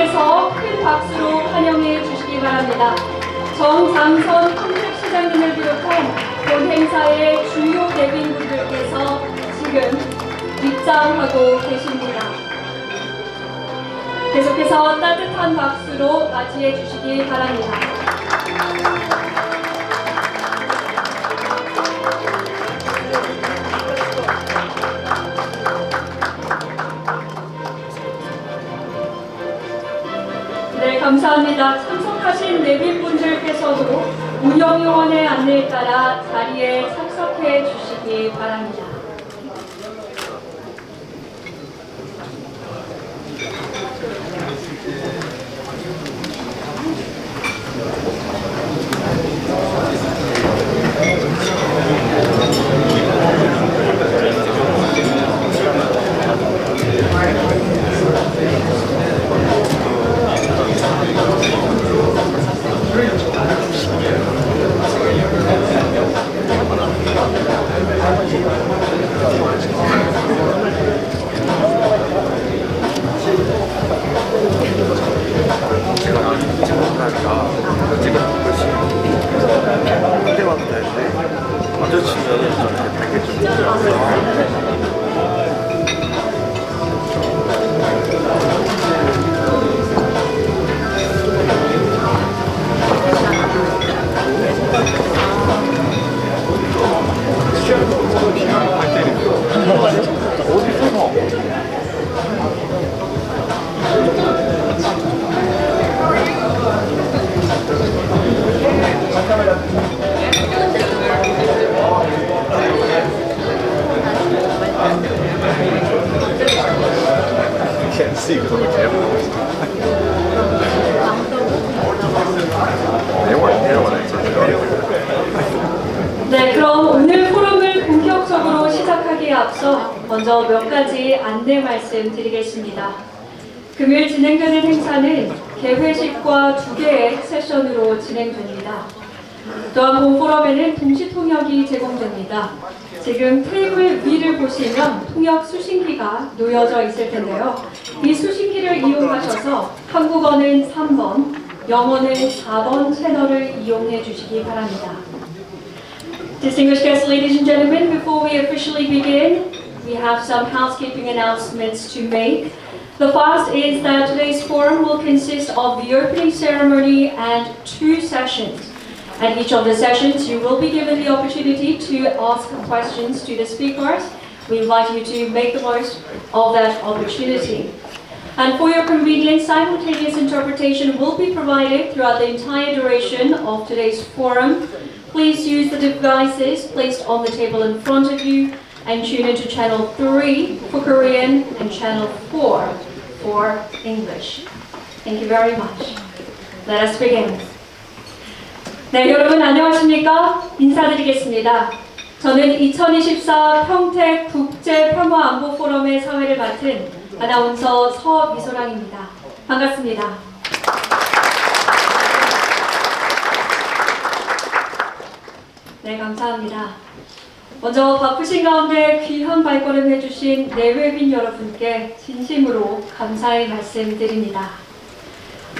여러분께서 큰 박수로 환영해 주시기 바랍니다. 정장선 평택시장님을 비롯한 본 행사의 주요 대빈분들께서 지금 입장하고 계십니다. 계속해서 따뜻한 박수로 맞이해 주시기 바랍니다. 네, 감사합니다. 참석하신 내빈분들께서도 운영요원의 안내에 따라 자리에 착석해 주시기 바랍니다. 네, 그럼 오늘 포럼을 본격적으로 시작하기에 앞서 먼저 몇 가지 안내 말씀드리겠습니다. 금요일 진행되는 행사는 개회식과 2개의 세션으로 진행됩니다. 또한 본 포럼에는 동시 통역이 제공됩니다. 지금 테이블 위를 보시면 통역 수신기가 놓여져 있을 텐데요. 이 수신기를 이용하셔서 한국어는 3번, 영어는 4번 채널을 이용해 주시기 바랍니다. Distinguished guests, ladies and gentlemen, before we officially begin, we have some housekeeping announcements to make. The first is that today's forum will consist of the opening ceremony and 2 sessions. At each of the sessions, you will be given the opportunity to ask questions to the speakers. We invite you to make the most of that opportunity. And for your convenience, simultaneous interpretation will be provided throughout the entire duration of today's forum. Please use the devices placed on the table in front of you and tune into channel 3 for Korean and channel 4 for English. Thank you very much. Let us begin. 네, 여러분 안녕하십니까? 인사드리겠습니다. 저는 2024 평택 국제평화안보포럼의 사회를 맡은 아나운서 서미소랑입니다. 반갑습니다. 네, 감사합니다. 먼저 바쁘신 가운데 귀한 발걸음 해주신 내외빈 여러분께 진심으로 감사의 말씀 드립니다.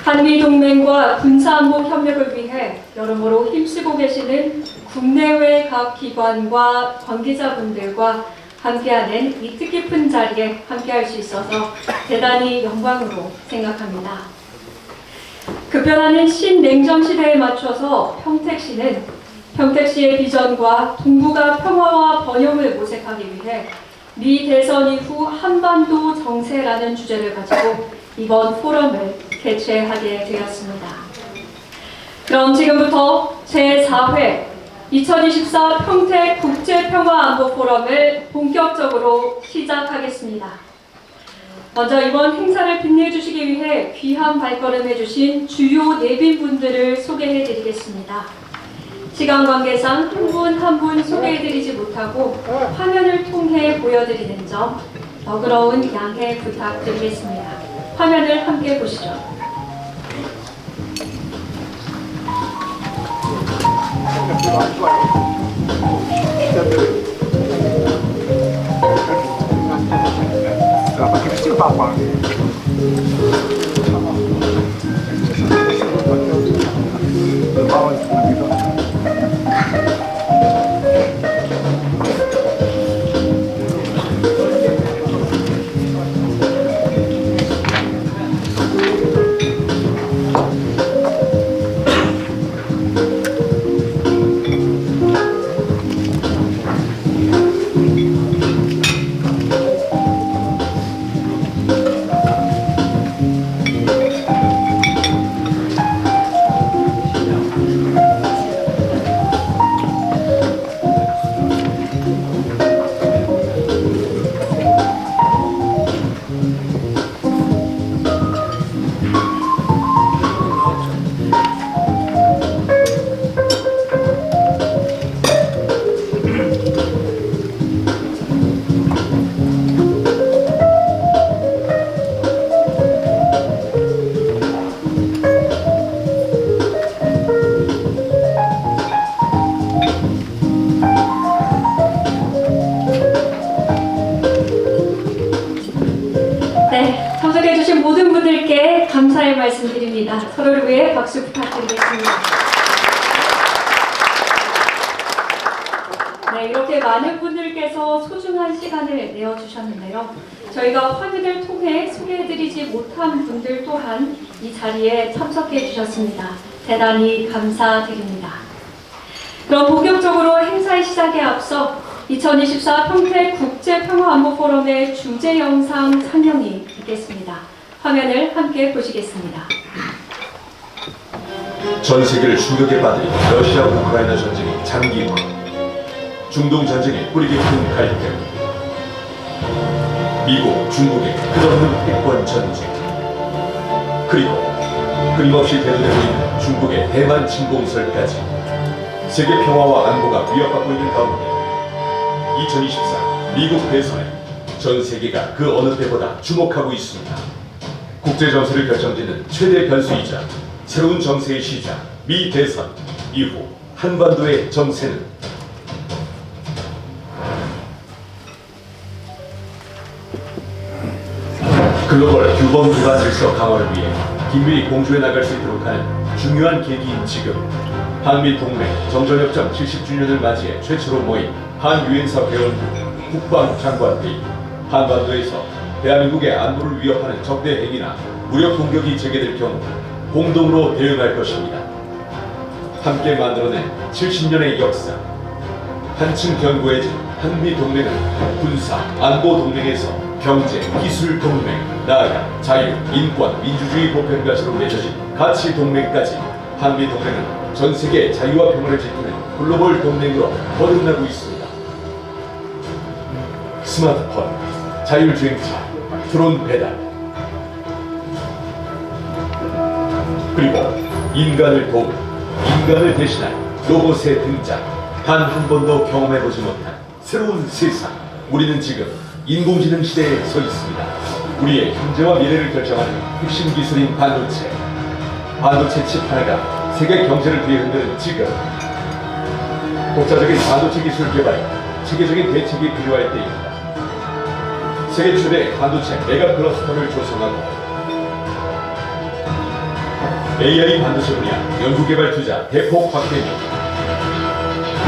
한미동맹과 군사안보 협력을 위해 여러모로 힘쓰고 계시는 국내외 각 기관과 관계자분들과 함께하는 이 뜻깊은 자리에 함께할 수 있어서 대단히 영광으로 생각합니다. 급변하는 신냉전 시대에 맞춰서 평택시의 비전과 동북아 평화와 번영을 모색하기 위해 미 대선 이후 한반도 정세라는 주제를 가지고 이번 포럼을 개최하게 되었습니다. 그럼 지금부터 제4회 2024 평택 국제평화안보포럼을 본격적으로 시작하겠습니다. 먼저 이번 행사를 빛내주시기 위해 귀한 발걸음 해주신 주요 내빈분들을 소개해드리겠습니다. 시간 관계상 한 분 한 분 소개해드리지 못하고 화면을 통해 보여드리는 점 너그러운 양해 부탁드리겠습니다. 화면을 함께 보시죠. Pakai kecil apa? 참석해주신 모든 분들께 감사의 말씀드립니다. 서로를 위해 박수 부탁드리겠습니다. 네, 이렇게 많은 분들께서 소중한 시간을 내어주셨는데요. 저희가 화면을 통해 소개해드리지 못한 분들 또한 이 자리에 참석해 주셨습니다. 대단히 감사드립니다. 그럼 본격적으로 행사의 시작에 앞서 2024 평택 국제평화안보포럼의 주제 영상 상영이 있겠습니다. 화면을 함께 보시겠습니다. 전 세계를 충격에 빠뜨린 러시아 우크라이나 전쟁의 장기화, 중동 전쟁의 뿌리 깊은 갈등, 미국, 중국의 끝없는 패권 전쟁, 그리고 끊임없이 대두되고 있는 중국의 대만 침공설까지 세계 평화와 안보가 위협받고 있는 가운데 2024 미국 대선에 전 세계가 그 어느 때보다 주목하고 있습니다. 국제 정세를 결정짓는 최대 변수이자 새로운 정세의 시작, 미 대선 이후 한반도의 정세는 글로벌 규범 기반 질서 강화를 위해 긴밀히 공조해 나갈 수 있도록 하는 중요한 계기인 지금, 한미 동맹 정전협정 70주년을 맞이해 최초로 모인 한유엔사 회원국 국방장관회의, 한반도에서 대한민국의 안보를 위협하는 적대 행위나 무력 공격이 재개될 경우 공동으로 대응할 것입니다. 함께 만들어낸 70년의 역사, 한층 견고해진 한미 동맹은 군사, 안보 동맹에서 경제, 기술 동맹, 나아가 자유, 인권, 민주주의 보편가치로 맺어진 가치 동맹까지 한미 동맹은 전 세계 자유와 평화를 지키는 글로벌 동맹으로 거듭나고 있습니다. 스마트폰, 자율주행차, 드론 배달, 그리고 인간을 도우, 인간을 대신할 로봇의 등장, 단 한 번도 경험해보지 못한 새로운 세상. 우리는 지금 인공지능 시대에 서 있습니다. 우리의 현재와 미래를 결정하는 핵심 기술인 반도체, 반도체 칩 하나가 세계 경제를 뒤흔드는 지금, 독자적인 반도체 기술 개발에 체계적인 대책이 필요할 때입니다. 세계 최대 반도체 메가 클러스터를 조성하고 AI 반도체 분야 연구개발 투자 대폭 확대 중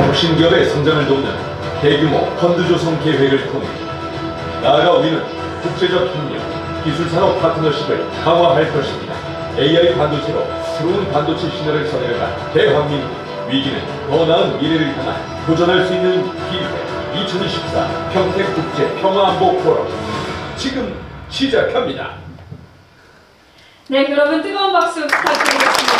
혁신 기업의 성장을 돕는 대규모 펀드 조성 계획을 통해 나아가 우리는 국제적 협력, 기술산업 파트너십을 강화할 것입니다. AI 반도체로 새로운 반도체 신화를 써내려간 대한민국, 위기는 더 나은 미래를 향한 도전할 수 있는 기회. 2024 평택 국제 평화안보 포럼 지금 시작합니다. 네, 여러분 뜨거운 박수 부탁드리겠습니다.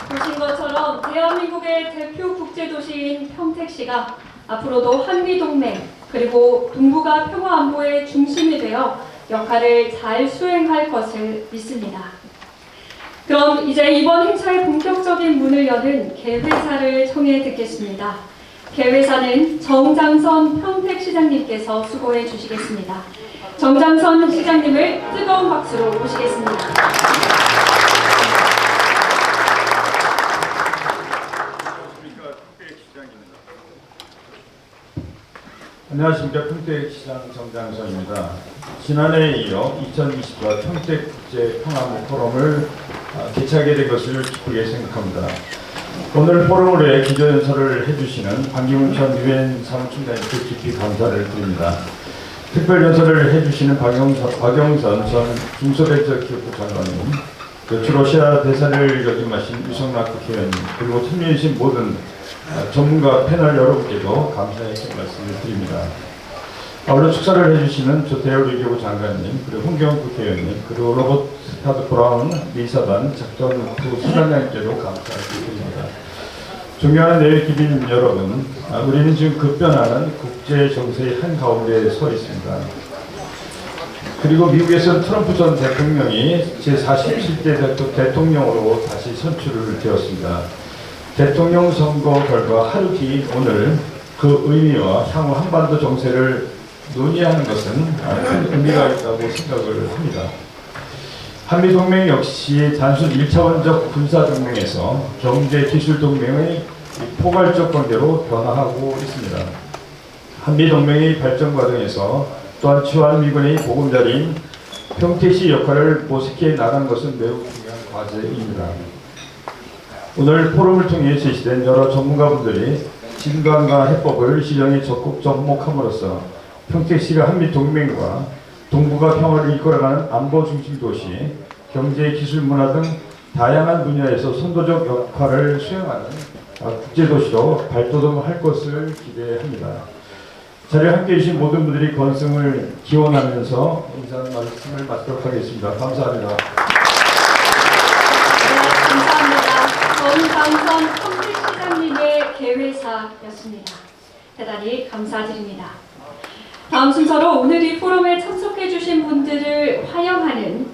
보신 것처럼 대한민국의 대표 국제도시인 평택시가 앞으로도 한미동맹 그리고 동북아 평화안보의 중심이 되어 역할을 잘 수행할 것을 믿습니다. 그럼 이제 이번 행사의 본격적인 문을 여는 개회사를 청해 듣겠습니다. 개회사는 정장선 평택시장님께서 수고해 주시겠습니다. 정장선 시장님을 뜨거운 박수로 모시겠습니다. 안녕하십니까. 평택시장 정장선입니다. 지난해에 이어 2024 평택국제평화안보 포럼을 개최하게 된 것을 기쁘게 생각합니다. 오늘 포럼을 위해 기조연설을 해주시는 반기문 전 유엔 사무총장님께 깊이 감사를 드립니다. 특별연설을 해주시는 박영선 전 중소벤처기업부 장관님, 주 러시아 대사를 역임하신 유성락 국회의원님, 그리고 참여해주신 모든 전문가 패널 여러분께도 감사의 말씀을 드립니다. 오늘 축사를 해주시는 조태열 외교부 장관님, 그리고 홍경 국회의원님, 그리고 로버트 브라운 미사단 작전부 수장님께도 감사를 드립니다. 존경하는 내외 기빈 여러분, 우리는 지금 급변하는 국제 정세의 한가운데 서 있습니다. 그리고 미국에서는 트럼프 전 대통령이 제47대 대통령으로 다시 선출을 되었습니다. 대통령 선거 결과 하루 뒤인 오늘 그 의미와 향후 한반도 정세를 논의하는 것은 큰 의미가 있다고 생각을 합니다. 한미동맹 역시 단순 1차원적 군사동맹에서 경제기술동맹의 포괄적 관계로 변화하고 있습니다. 한미동맹의 발전 과정에서 또한 주한미군의 보금자리인 평택시 역할을 모색해 나간 것은 매우 중요한 과제입니다. 오늘 포럼을 통해 제시된 여러 전문가분들이 진강과 해법을 시정에 적극 접목함으로써 평택시가 한미동맹과 동북아 평화를 이끌어가는 안보 중심 도시, 경제, 기술, 문화 등 다양한 분야에서 선도적 역할을 수행하는 국제도시로 발돋움할 것을 기대합니다. 자리에 함께해 주신 모든 분들이 건승을 기원하면서 인사 말씀을 마치도록 하겠습니다. 감사합니다. 네, 감사합니다. 정강선 평택시장님의 개회사였습니다. 대단히 감사드립니다. 다음 순서로 오늘 이 포럼에 참석해 주신 분들을 환영하는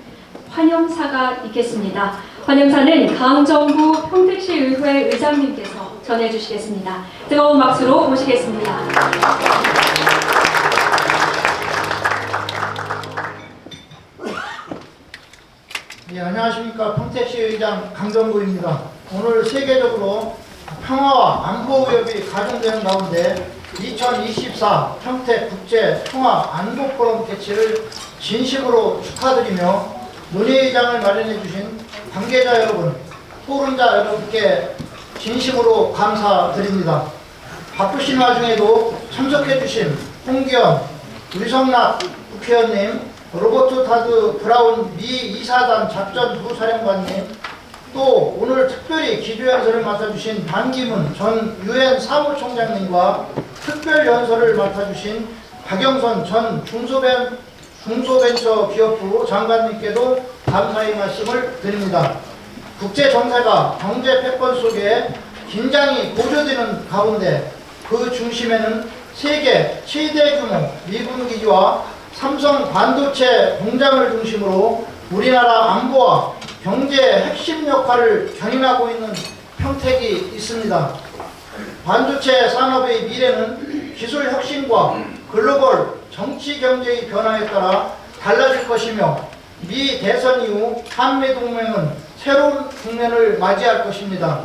환영사가 있겠습니다. 환영사는 강정구 평택시의회 의장님께서 전해주시겠습니다. 뜨거운 박수로 모시겠습니다. 네, 안녕하십니까. 평택시의장 강정구입니다. 오늘 세계적으로 평화와 안보 위협이 가중되는 가운데 2024 평택국제 평화 안보 포럼 개최를 진심으로 축하드리며 논의의장을 마련해 주신 관계자 여러분, 토론자 여러분께 진심으로 감사드립니다. 바쁘신 와중에도 참석해 주신 홍기현, 유성락 국회의원님, 로버트 타드 브라운 미 이사단 작전 부사령관님, 또 오늘 특별히 기조연설을 맡아주신 반기문 전 유엔 사무총장님과 특별연설을 맡아주신 박영선 전 중소벤처기업부 장관님께도 감사의 말씀을 드립니다. 국제 정세가 경제 패권 속에 긴장이 고조되는 가운데 그 중심에는 세계 최대 규모 미군 기지와 삼성 반도체 공장을 중심으로 우리나라 안보와 경제 핵심 역할을 견인하고 있는 평택이 있습니다. 반도체 산업의 미래는 기술 혁신과 글로벌 정치 경제의 변화에 따라 달라질 것이며 미 대선 이후 한미 동맹은 새로운 국면을 맞이할 것입니다.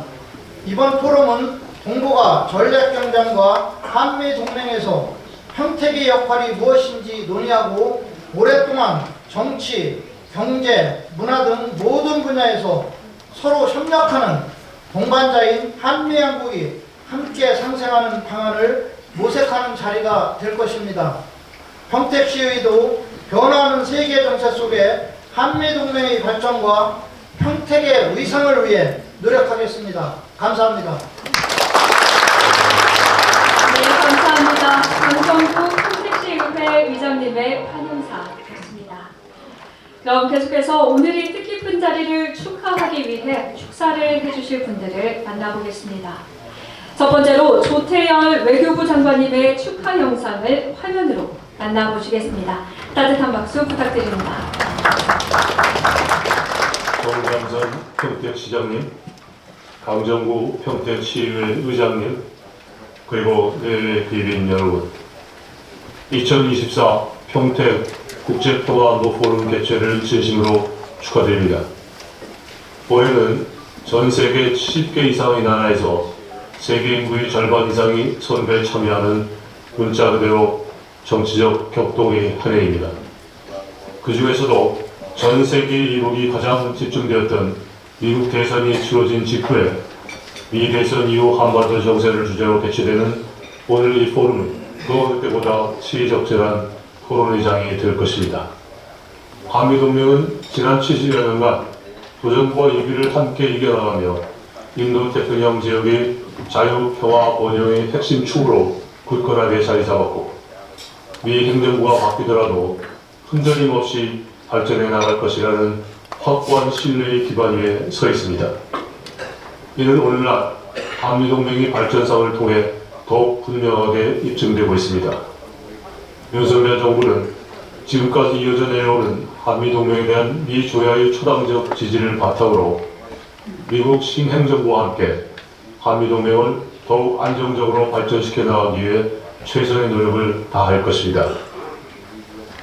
이번 포럼은 동북아 전략경쟁과 한미 동맹에서 평택의 역할이 무엇인지 논의하고 오랫동안 정치, 경제, 문화 등 모든 분야에서 서로 협력하는 동반자인 한미양국이 함께 상생하는 방안을 모색하는 자리가 될 것입니다. 평택시의도 변화하는 세계 정세 속에 한미동맹의 발전과 평택의 위상을 위해 노력하겠습니다. 감사합니다. 네, 감사합니다. 강정구 평택시의회 의장님의 환영사였습니다. 그럼 계속해서 오늘 이 뜻깊은 자리를 축하하기 위해 축사를 해주실 분들을 만나보겠습니다. 첫 번째로 조태열 외교부 장관님의 축하 영상을 화면으로 만나보시겠습니다. 따뜻한 박수 부탁드립니다. 정강선 평택시장님, 강정구 평택시의회 의장님, 그리고 내외 귀빈 여러분, 2024 평택 국제평화안보 포럼 개최를 진심으로 축하드립니다. 올해는 전 세계 70개 이상의 나라에서 세계 인구의 절반 이상이 선거에 참여하는 문자 그대로 정치적 격동의 한 해입니다. 그 중에서도 전 세계 이목이 가장 집중되었던 미국 대선이 치러진 직후에 미 대선 이후 한반도 정세를 주제로 개최되는 오늘 이 포럼은 그 어느 때보다 시의적절한 토론의장이 될 것입니다. 한미동맹은 지난 70여 년간 도전과 위기를 함께 이겨나가며 인도태평양 지역의 자유, 평화, 번영의 핵심 축으로 굳건하게 자리 잡았고 미 행정부가 바뀌더라도 흔들림 없이 발전해 나갈 것이라는 확고한 신뢰의 기반 위에 서 있습니다. 이는 오늘날 한미동맹의 발전상을 통해 더욱 분명하게 입증되고 있습니다. 윤석열 정부는 지금까지 이어져 내려오는 한미동맹에 대한 미 조야의 초당적 지지를 바탕으로 미국 신행정부와 함께 한미동맹을 더욱 안정적으로 발전시켜 나가기 위해 최선의 노력을 다할 것입니다.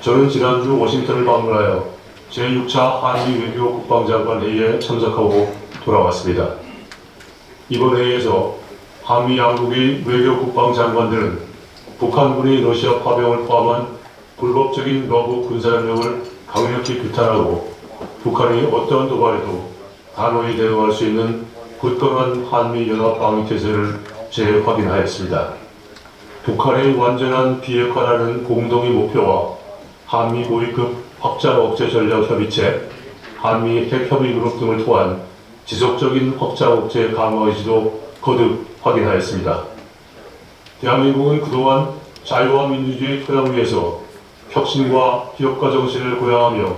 저는 지난주 워싱턴을 방문하여 제6차 한미 외교 국방장관 회의에 참석하고 돌아왔습니다. 이번 회의에서 한미 양국의 외교 국방장관들은 북한군이 러시아 파병을 포함한 불법적인 러브 군사협력을 강력히 규탄하고 북한이 어떠한 도발에도 단호히 대응할 수 있는 굳건한 한미연합방위태세를 재확인하였습니다. 북한의 완전한 비핵화라는 공동의 목표와 한미 고위급 확장 억제 전략 협의체, 한미 핵협의 그룹 등을 통한 지속적인 확장 억제 강화 의지도 거듭 확인하였습니다. 대한민국은 그동안 자유와 민주주의 토양 위에서 혁신과 비핵화 정신을 고양하며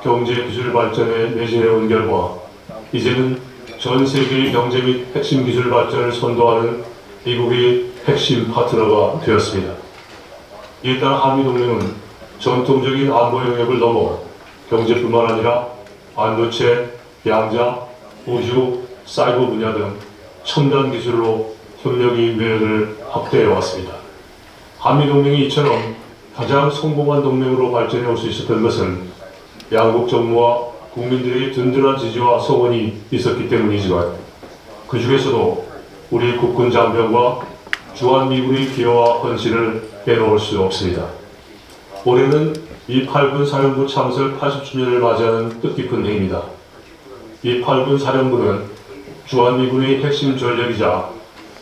경제 기술 발전에 매진해온 결과 이제는 전 세계의 경제 및 핵심 기술 발전을 선도하는 미국의 핵심 파트너가 되었습니다. 이에 따라 한미동맹은 전통적인 안보 영역을 넘어 경제뿐만 아니라 반도체, 양자, 우주, 사이버 분야 등 첨단 기술로 협력의 외연을 확대해 왔습니다. 한미동맹이 이처럼 가장 성공한 동맹으로 발전해 올 수 있었던 것은 양국 정부와 국민들의 든든한 지지와 성원이 있었기 때문이지만 그 중에서도 우리 국군 장병과 주한미군의 기여와 헌신을 빼놓을 수 없습니다. 올해는 미 8군 사령부 창설 80주년을 맞이하는 뜻깊은 해입니다. 이 8군 사령부는 주한미군의 핵심 전력이자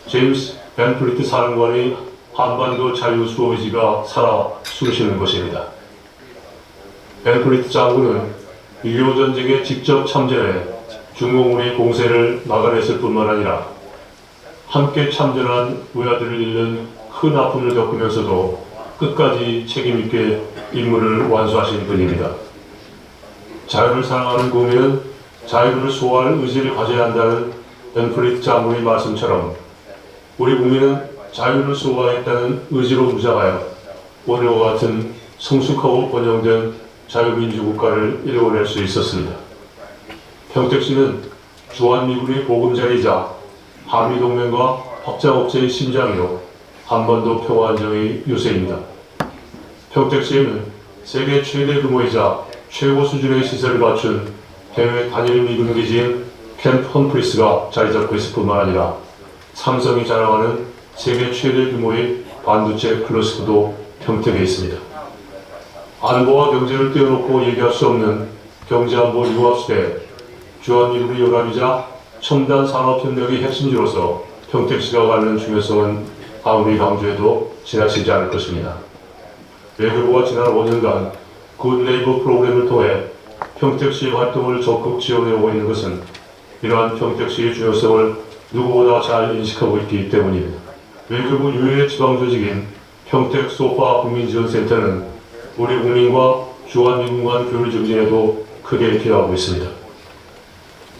제임스 벤플리트 사령관의 한반도 자유 수호 의지가 살아 숨쉬는 것입니다. 벤플리트 장군은 6.25 전쟁에 직접 참전해 중공군의 공세를 막아냈을 뿐만 아니라 함께 참전한 부하들을 잃는 큰 아픔을 겪으면서도 끝까지 책임있게 임무를 완수하신 분입니다. 자유를 사랑하는 국민은 자유를 수호할 의지를 가져야 한다는 벤플리트 장군의 말씀처럼 우리 국민은 자유를 수호하겠다는 의지로 무장하여 오늘과 같은 성숙하고 번영된 자유민주국가를 이루어낼 수 있었습니다. 평택시는 주한미군의 보금자리이자 한미동맹과 확장억제의 심장이요 한반도 평화안정의 요새입니다. 평택시에는 세계 최대 규모이자 최고 수준의 시설을 갖춘 해외 단일 미군 기지인 캠프 험프리스가 자리 잡고 있을 뿐만 아니라 삼성이 자랑하는 세계 최대 규모의 반도체 클러스터도 평택에 있습니다. 안보와 경제를 떼어놓고 얘기할 수 없는 경제안보 융합시대 주한미군의 연합이자 첨단 산업협력의 핵심지로서 평택시가 갖는 중요성은 아무리 강조해도 지나치지 않을 것입니다. 외교부가 지난 5년간 굿 레이버 프로그램을 통해 평택시의 활동을 적극 지원해오고 있는 것은 이러한 평택시의 중요성을 누구보다 잘 인식하고 있기 때문입니다. 외교부 유일의 지방조직인 평택 소파 국민지원센터는 우리 국민과 주한미군 간 교류 증진에도 크게 기여하고 있습니다.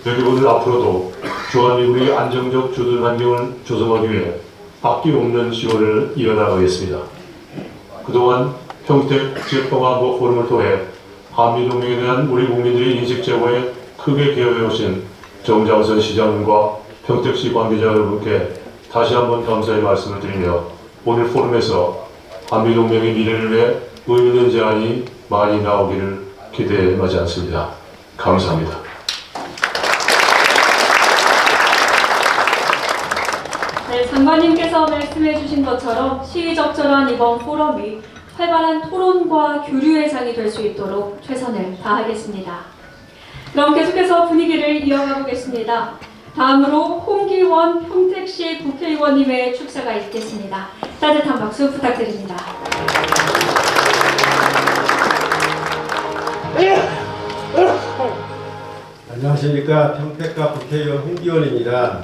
외교부는 앞으로도 주한미군의 안정적 주둔 환경을 조성하기 위해 아낌없는 지원을 이어나가겠습니다. 그동안 평택 국제평화안보 포럼을 통해 한미동맹에 대한 우리 국민들의 인식 제고에 크게 기여해 오신 정장선 시장님과 평택시 관계자 여러분께 다시 한번 감사의 말씀을 드리며 오늘 포럼에서 한미동맹의 미래를 위해 의미 있는 제안이 많이 나오기를 기대에 마지 않습니다. 감사합니다. 네, 장관님께서 말씀해 주신 것처럼 시의적절한 이번 포럼이 활발한 토론과 교류의 장이 될 수 있도록 최선을 다하겠습니다. 그럼 계속해서 분위기를 이어가 보겠습니다. 다음으로 홍기원 평택시 국회의원님의 축사가 있겠습니다. 따뜻한 박수 부탁드립니다. 안녕하십니까. 평택갑 국회의원 홍기원입니다.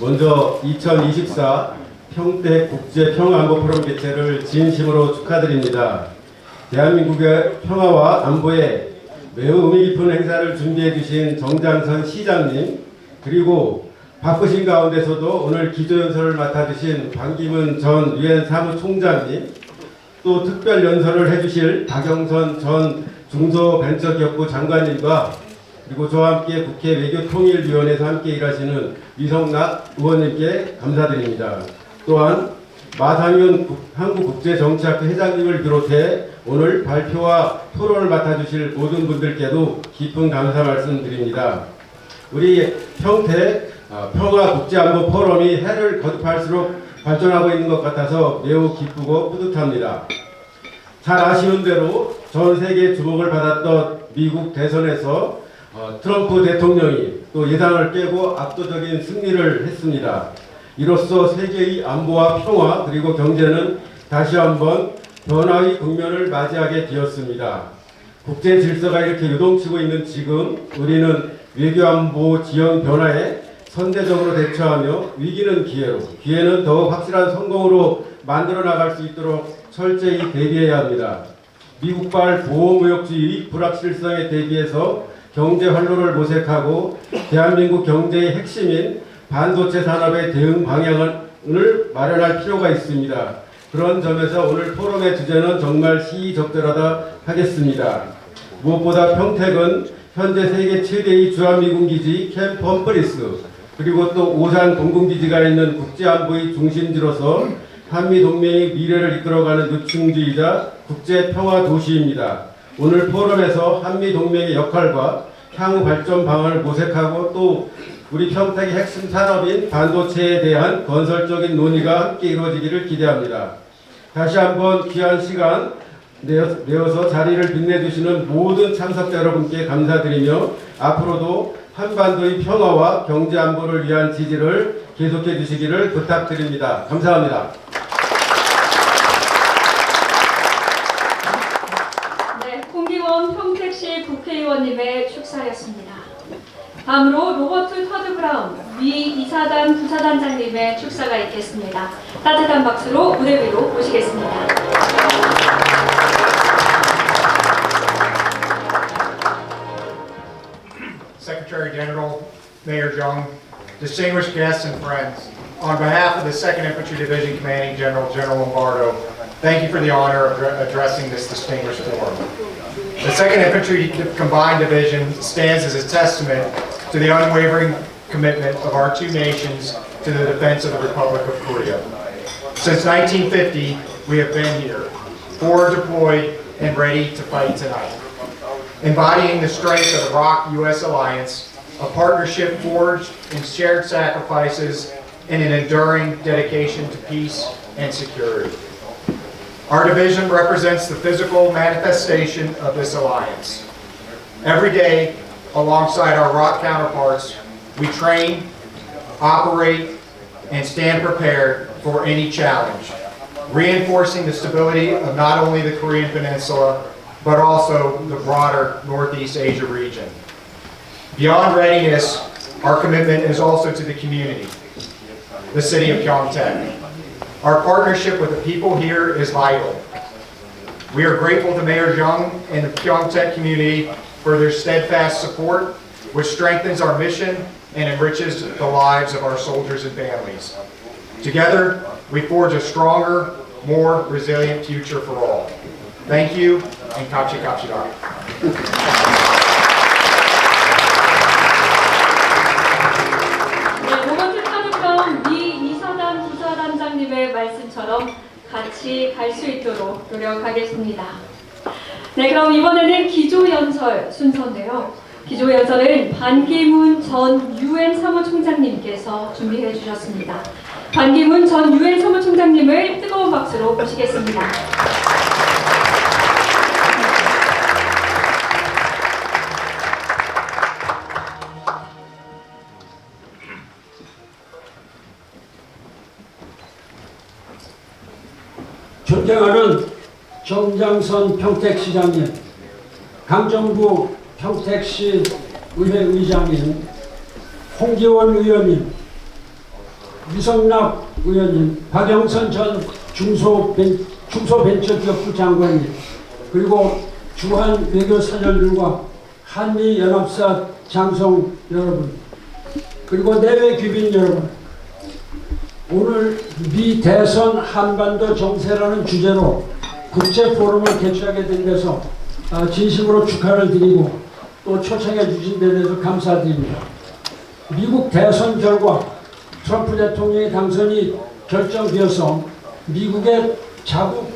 먼저 2024 평택 국제평화안보 포럼 개최를 진심으로 축하드립니다. 대한민국의 평화와 안보에 매우 의미 깊은 행사를 준비해 주신 정장선 시장님, 그리고 바쁘신 가운데서도 오늘 기조연설을 맡아주신 반기문 전 유엔 사무총장님, 또 특별 연설을 해주실 박영선 전 중소벤처기업부 장관님과 그리고 저와 함께 국회 외교통일위원회에서 함께 일하시는 위성락 의원님께 감사드립니다. 또한 마상윤 한국국제정치학회 회장님을 비롯해 오늘 발표와 토론을 맡아주실 모든 분들께도 깊은 감사 말씀드립니다. 우리 평택 평화국제안보 포럼이 해를 거듭할수록 발전하고 있는 것 같아서 매우 기쁘고 뿌듯합니다. 잘 아시는 대로 전 세계 주목을 받았던 미국 대선에서 트럼프 대통령이 또 예상을 깨고 압도적인 승리를 했습니다. 이로써 세계의 안보와 평화 그리고 경제는 다시 한번 변화의 국면을 맞이하게 되었습니다. 국제 질서가 이렇게 요동치고 있는 지금 우리는 외교안보 지형 변화에 선제적으로 대처하며 위기는 기회로, 기회는 더욱 확실한 성공으로 만들어 나갈 수 있도록 철저히 대비해야 합니다. 미국발 보호무역주의 불확실성에 대비해서 경제 활로를 모색하고 대한민국 경제의 핵심인 반도체 산업의 대응 방향을 마련할 필요가 있습니다. 그런 점에서 오늘 포럼의 주제는 정말 시의적절하다 하겠습니다. 무엇보다 평택은 현재 세계 최대의 주한미군기지 캠프 험프리스 그리고 또 오산 공군기지가 있는 국제안보의 중심지로서 한미동맹의 미래를 이끌어가는 요충지이자 국제평화도시입니다. 오늘 포럼에서 한미동맹의 역할과 향후 발전 방안을 모색하고 또 우리 평택의 핵심 산업인 반도체에 대한 건설적인 논의가 함께 이루어지기를 기대합니다. 다시 한번 귀한 시간 내어서 자리를 빛내주시는 모든 참석자 여러분께 감사드리며 앞으로도 한반도의 평화와 경제 안보를 위한 지지를 계속해 주시기를 부탁드립니다. 감사합니다. 네, 홍기원 평택시 국회의원님의 축사였습니다. 다음으로 로버트 터드 브라운 미 이사단 부사단장님의 축사가 있겠습니다. 따뜻한 박수로 무대 위로 모시겠습니다. Secretary General, Mayor Jung, distinguished guests and friends, on behalf of the 2nd Infantry Division Commanding General, General Lombardo, thank you for the honor of addressing this distinguished forum. The 2nd Infantry Combined Division stands as a testament to the unwavering commitment of our two nations to the defense of the Republic of Korea. Since 1950, we have been here, forward deployed and ready to fight tonight. Embodying the strength of the ROK-US alliance, a partnership forged in shared sacrifices and an enduring dedication to peace and security. Our division represents the physical manifestation of this alliance. Every day, alongside our ROK counterparts, we train, operate, and stand prepared for any challenge, reinforcing the stability of not only the Korean Peninsula, but also the broader Northeast Asia region. Beyond readiness, our commitment is also to the community, the city of Pyeongtaek. Our partnership with the people here is vital. We are grateful to Mayor Jung and the Pyeongtaek community for their steadfast support, which strengthens our mission and enriches the lives of our soldiers and families. Together, we forge a stronger, more resilient future for all. Thank you, and 갑시다. 네, 로버트 터드 브라운 미 이사단 부사단장님의 말씀처럼 같이 갈 수 있도록 노력하겠습니다. 네, 그럼 이번에는 기조연설 순서인데요. 기조연설은 반기문 전 UN 사무총장님께서 준비해 주셨습니다. 반기문 전 UN 사무총장님을 뜨거운 박수로 모시겠습니다. 존경하는 정장선 평택시장님, 강정구 평택시 의회 의장님, 홍기원 의원님, 유성락 의원님, 박영선 전 중소벤처기업부 장관님, 그리고 주한 외교사절들과 한미연합사 장성 여러분, 그리고 내외 귀빈 여러분, 오늘 미 대선 한반도 정세라는 주제로 국제 포럼을 개최하게 된 데서 진심으로 축하를 드리고 또 초청해 주신 데 대해서 감사드립니다. 미국 대선 결과 트럼프 대통령의 당선이 결정되어서 미국의 자국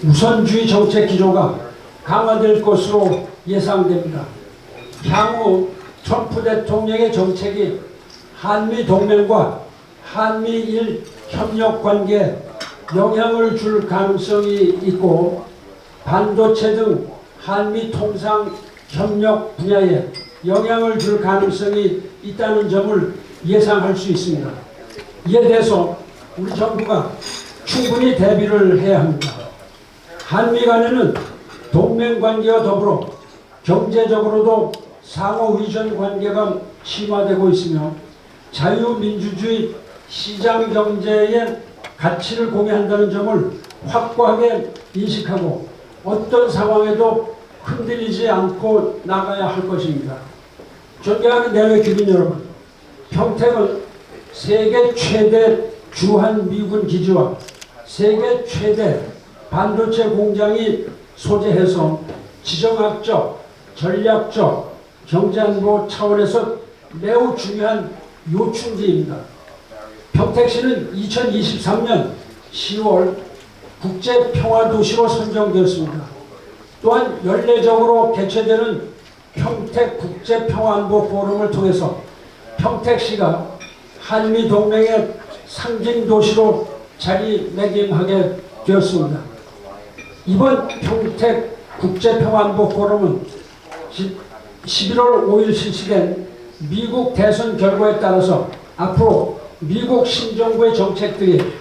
우선주의 정책 기조가 강화될 것으로 예상됩니다. 향후 트럼프 대통령의 정책이 한미 동맹과 한미일 협력 관계에 영향을 줄 가능성이 있고 반도체 등 한미 통상 협력 분야에 영향을 줄 가능성이 있다는 점을 예상할 수 있습니다. 이에 대해서 우리 정부가 충분히 대비를 해야 합니다. 한미 간에는 동맹 관계와 더불어 경제적으로도 상호 의존 관계가 심화되고 있으며 자유민주주의 시장 경제의 가치를 공유한다는 점을 확고하게 인식하고 어떤 상황에도 흔들리지 않고 나가야 할 것입니다. 존경하는 내외 주민 여러분, 평택은 세계 최대 주한미군 기지와 세계 최대 반도체 공장이 소재해서 지정학적, 전략적, 경제안보 차원에서 매우 중요한 요충지입니다. 평택시는 2023년 10월 국제평화도시로 선정되었습니다. 또한 연례적으로 개최되는 평택국제평화안보 포럼을 통해서 평택시가 한미동맹의 상징도시로 자리매김하게 되었습니다. 이번 평택국제평화안보 포럼은 11월 5일 실시된 미국 대선 결과에 따라서 앞으로 미국 신정부의 정책들이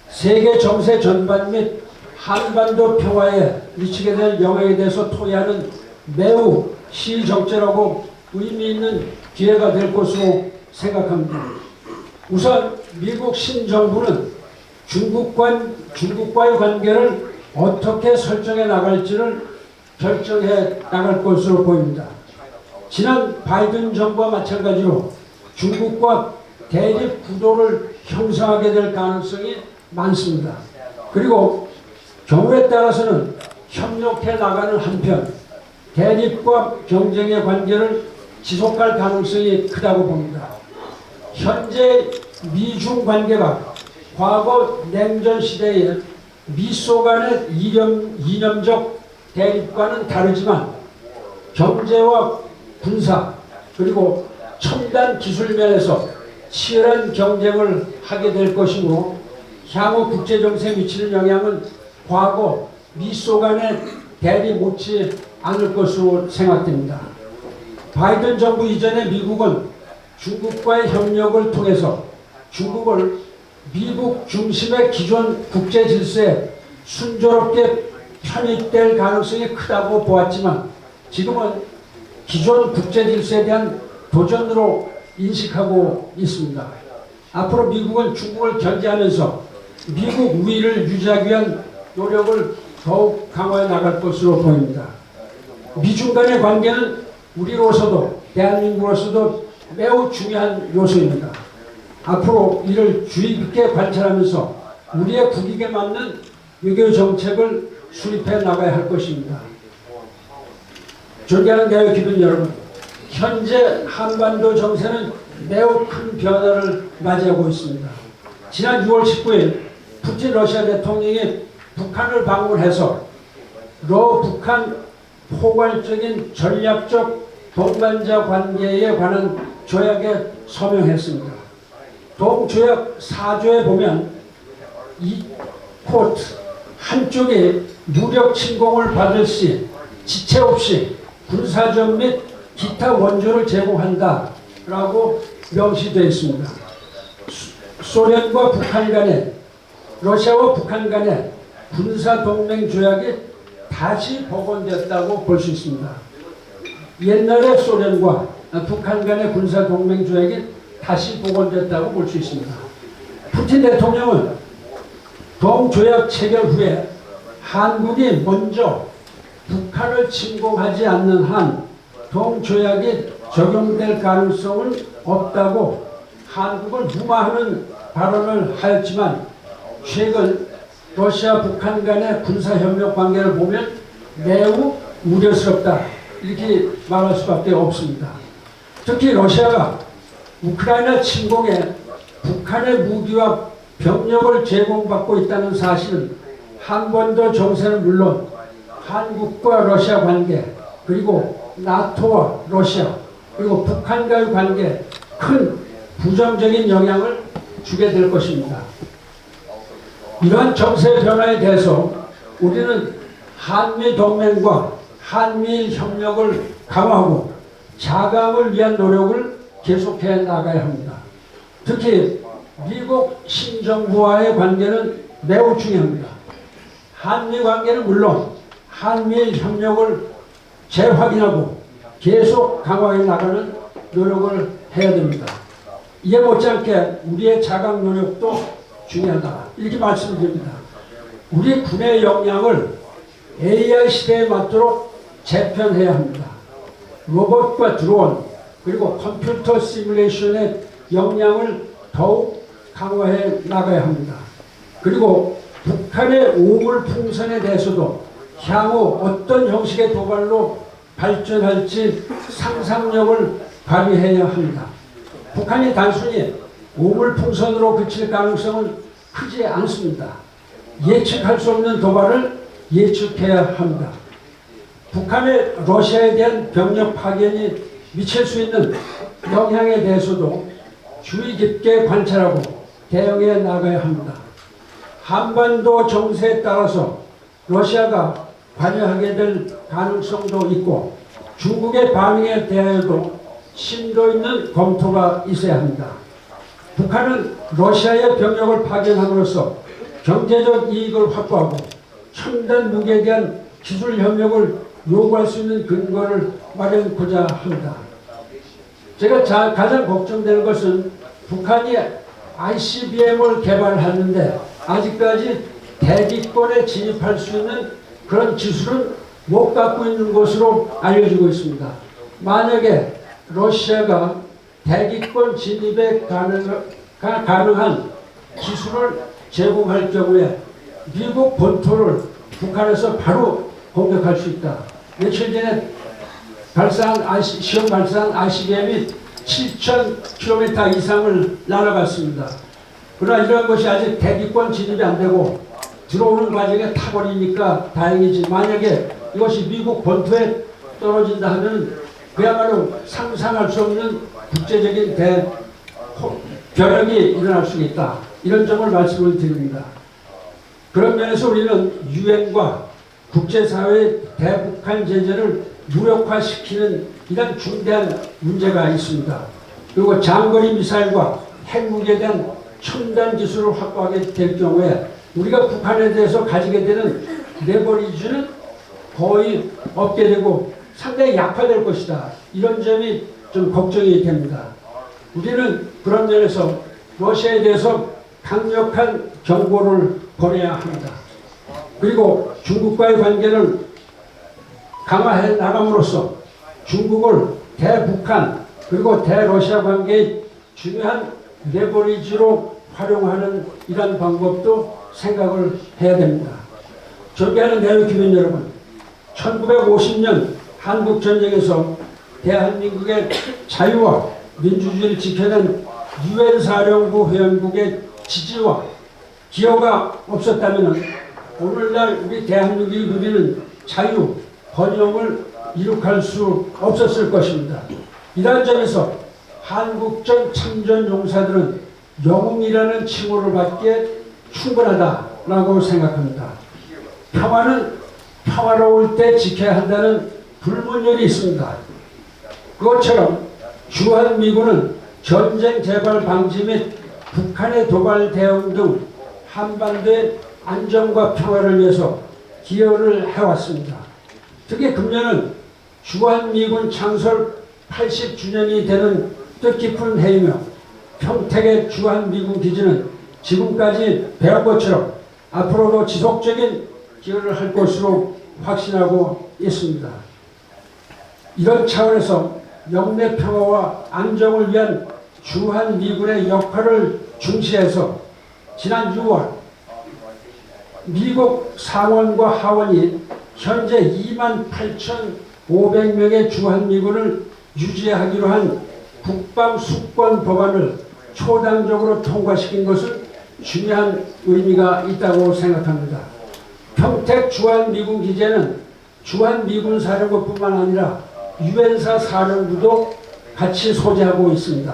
세계 정세 전반 및 한반도 평화에 미치게 될 영향에 대해서 토의하는 매우 시정제라고 의미 있는 기회가 될 것으로 생각합니다. 우선 미국 신정부는 중국과의 관계를 어떻게 설정해 나갈지를 결정해 나갈 것으로 보입니다. 지난 바이든 정부와 마찬가지로 중국과 대립 구도를 형성하게 될 가능성이 많습니다. 그리고 경우에 따라서는 협력해 나가는 한편 대립과 경쟁의 관계를 지속할 가능성이 크다고 봅니다. 현재 미중 관계가 과거 냉전 시대의 미소 간의 이념적 대립과는 다르지만 경제와 군사 그리고 첨단 기술 면에서 치열한 경쟁을 하게 될 것이므로 향후 국제정세에 미치는 영향은 과거 미소 간의 대립 못지 않을 것으로 생각됩니다. 바이든 정부 이전에 미국은 중국과의 협력을 통해서 중국을 미국 중심의 기존 국제 질서에 순조롭게 편입될 가능성이 크다고 보았지만 지금은 기존 국제 질서에 대한 도전으로 인식하고 있습니다. 앞으로 미국은 중국을 견제하면서 미국 우위를 유지하기 위한 노력을 더욱 강화해 나갈 것으로 보입니다. 미중 간의 관계는 우리로서도 대한민국으로서도 매우 중요한 요소입니다. 앞으로 이를 주의 깊게 관찰하면서 우리의 국익에 맞는 외교 정책을 수립해 나가야 할 것입니다. 존경하는 대외 기분 여러분, 현재 한반도 정세는 매우 큰 변화를 맞이하고 있습니다. 지난 6월 19일 푸틴 러시아 대통령이 북한을 방문해서 북한 포괄적인 전략적 동반자 관계에 관한 조약에 서명했습니다. 동조약 4조에 보면 이 코트 한쪽이 무력 침공을 받을 시 지체 없이 군사적 및 기타 원조를 제공한다라고 명시되어 있습니다. 소련과 북한 간에 러시아와 북한 간에 군사동맹 조약이 다시 복원됐다고 볼 수 있습니다. 옛날에 소련과 북한 간의 군사동맹 조약이 다시 복원됐다고 볼 수 있습니다. 푸틴 대통령은 동조약 체결 후에 한국이 먼저 북한을 침공하지 않는 한 동조약이 적용될 가능성은 없다고 한국을 무마하는 발언을 하였지만 최근 러시아 북한 간의 군사협력 관계를 보면 매우 우려스럽다 이렇게 말할 수밖에 없습니다. 특히 러시아가 우크라이나 침공에 북한의 무기와 병력을 제공받고 있다는 사실은 한반도 정세는 물론 한국과 러시아 관계 그리고 나토와 러시아 그리고 북한과의 관계에 큰 부정적인 영향을 주게 될 것입니다. 이러한 정세 변화에 대해서 우리는 한미 동맹과 한미일 협력을 강화하고 자강을 위한 노력을 계속해 나가야 합니다. 특히 미국 신정부와의 관계는 매우 중요합니다. 한미 관계는 물론 한미일 협력을 재확인하고 계속 강화해 나가는 노력을 해야 됩니다. 이에 못지않게 우리의 자강 노력도 중요하다, 이렇게 말씀드립니다. 우리 군의 역량을 AI 시대에 맞도록 재편해야 합니다. 로봇과 드론 그리고 컴퓨터 시뮬레이션의 역량을 더욱 강화해 나가야 합니다. 그리고 북한의 오물풍선에 대해서도 향후 어떤 형식의 도발로 발전할지 상상력을 발휘해야 합니다. 북한이 단순히 오물풍선으로 그칠 가능성은 크지 않습니다. 예측할 수 없는 도발을 예측해야 합니다. 북한의 러시아에 대한 병력 파견이 미칠 수 있는 영향에 대해서도 주의 깊게 관찰하고 대응해 나가야 합니다. 한반도 정세에 따라서 러시아가 관여하게 될 가능성도 있고 중국의 반응에 대하여도 심도 있는 검토가 있어야 합니다. 북한은 러시아의 병력을 파견함으로써 경제적 이익을 확보하고 첨단 무기에 대한 기술 협력을 요구할 수 있는 근거를 마련하고자 합니다. 제가 가장 걱정되는 것은 북한이 ICBM을 개발하는데 아직까지 대기권에 진입할 수 있는 그런 기술은 못 갖고 있는 것으로 알려지고 있습니다. 만약에 러시아가 대기권 진입에 가능한 기술을 제공할 경우에 미국 본토를 북한에서 바로 공격할 수 있다. 며칠 전에 시험 발사한 ICBM이 7,000km 이상을 날아갔습니다. 그러나 이러한 것이 아직 대기권 진입이 안 되고 들어오는 과정에 타버리니까 다행이지, 만약에 이것이 미국 본토에 떨어진다 하면 그야말로 상상할 수 없는 국제적인 벼락이 일어날 수 있다. 이런 점을 말씀을 드립니다. 그런 면에서 우리는 유엔과 국제사회의 대북한 제재를 무력화시키는 이런 중대한 문제가 있습니다. 그리고 장거리 미사일과 핵무기에 대한 첨단 기술을 확보하게 될 경우에 우리가 북한에 대해서 가지게 되는 레버리지는 거의 없게 되고 상당히 약화될 것이다. 이런 점이 좀 걱정이 됩니다. 우리는 그런 면에서 러시아에 대해서 강력한 경고를 보내야 합니다. 그리고 중국과의 관계를 강화해 나감으로써 중국을 대북한 그리고 대러시아 관계의 중요한 레버리지로 활용하는 이런 방법도 생각을 해야 됩니다. 존경하는 내외 주민 여러분, 1950년 한국전쟁에서 대한민국의 자유와 민주주의를 지켜낸 유엔 사령부 회원국의 지지와 기여가 없었다면 오늘날 우리 대한민국이 누리는 자유, 번영을 이룩할 수 없었을 것입니다. 이러한 점에서 한국전 참전 용사들은 영웅이라는 칭호를 받기에 충분하다라고 생각합니다. 평화는 평화로울 때 지켜야 한다는 불문율이 있습니다. 그것처럼 주한미군은 전쟁 재발 방지 및 북한의 도발 대응 등 한반도의 안정과 평화를 위해서 기여를 해왔습니다. 특히 금년은 주한미군 창설 80주년이 되는 뜻깊은 해이며 평택의 주한미군 기지는 지금까지 배운 것처럼 앞으로도 지속적인 기여를 할 것으로 확신하고 있습니다. 이런 차원에서 영내 평화와 안정을 위한 주한미군의 역할을 중시해서 지난 6월 미국 상원과 하원이 현재 28,500명의 주한미군을 유지하기로 한 국방수권 법안을 초당적으로 통과시킨 것은 중요한 의미가 있다고 생각합니다. 평택 주한미군 기지에는 주한미군 사령부뿐만 아니라 유엔사 사령부도 같이 소재하고 있습니다.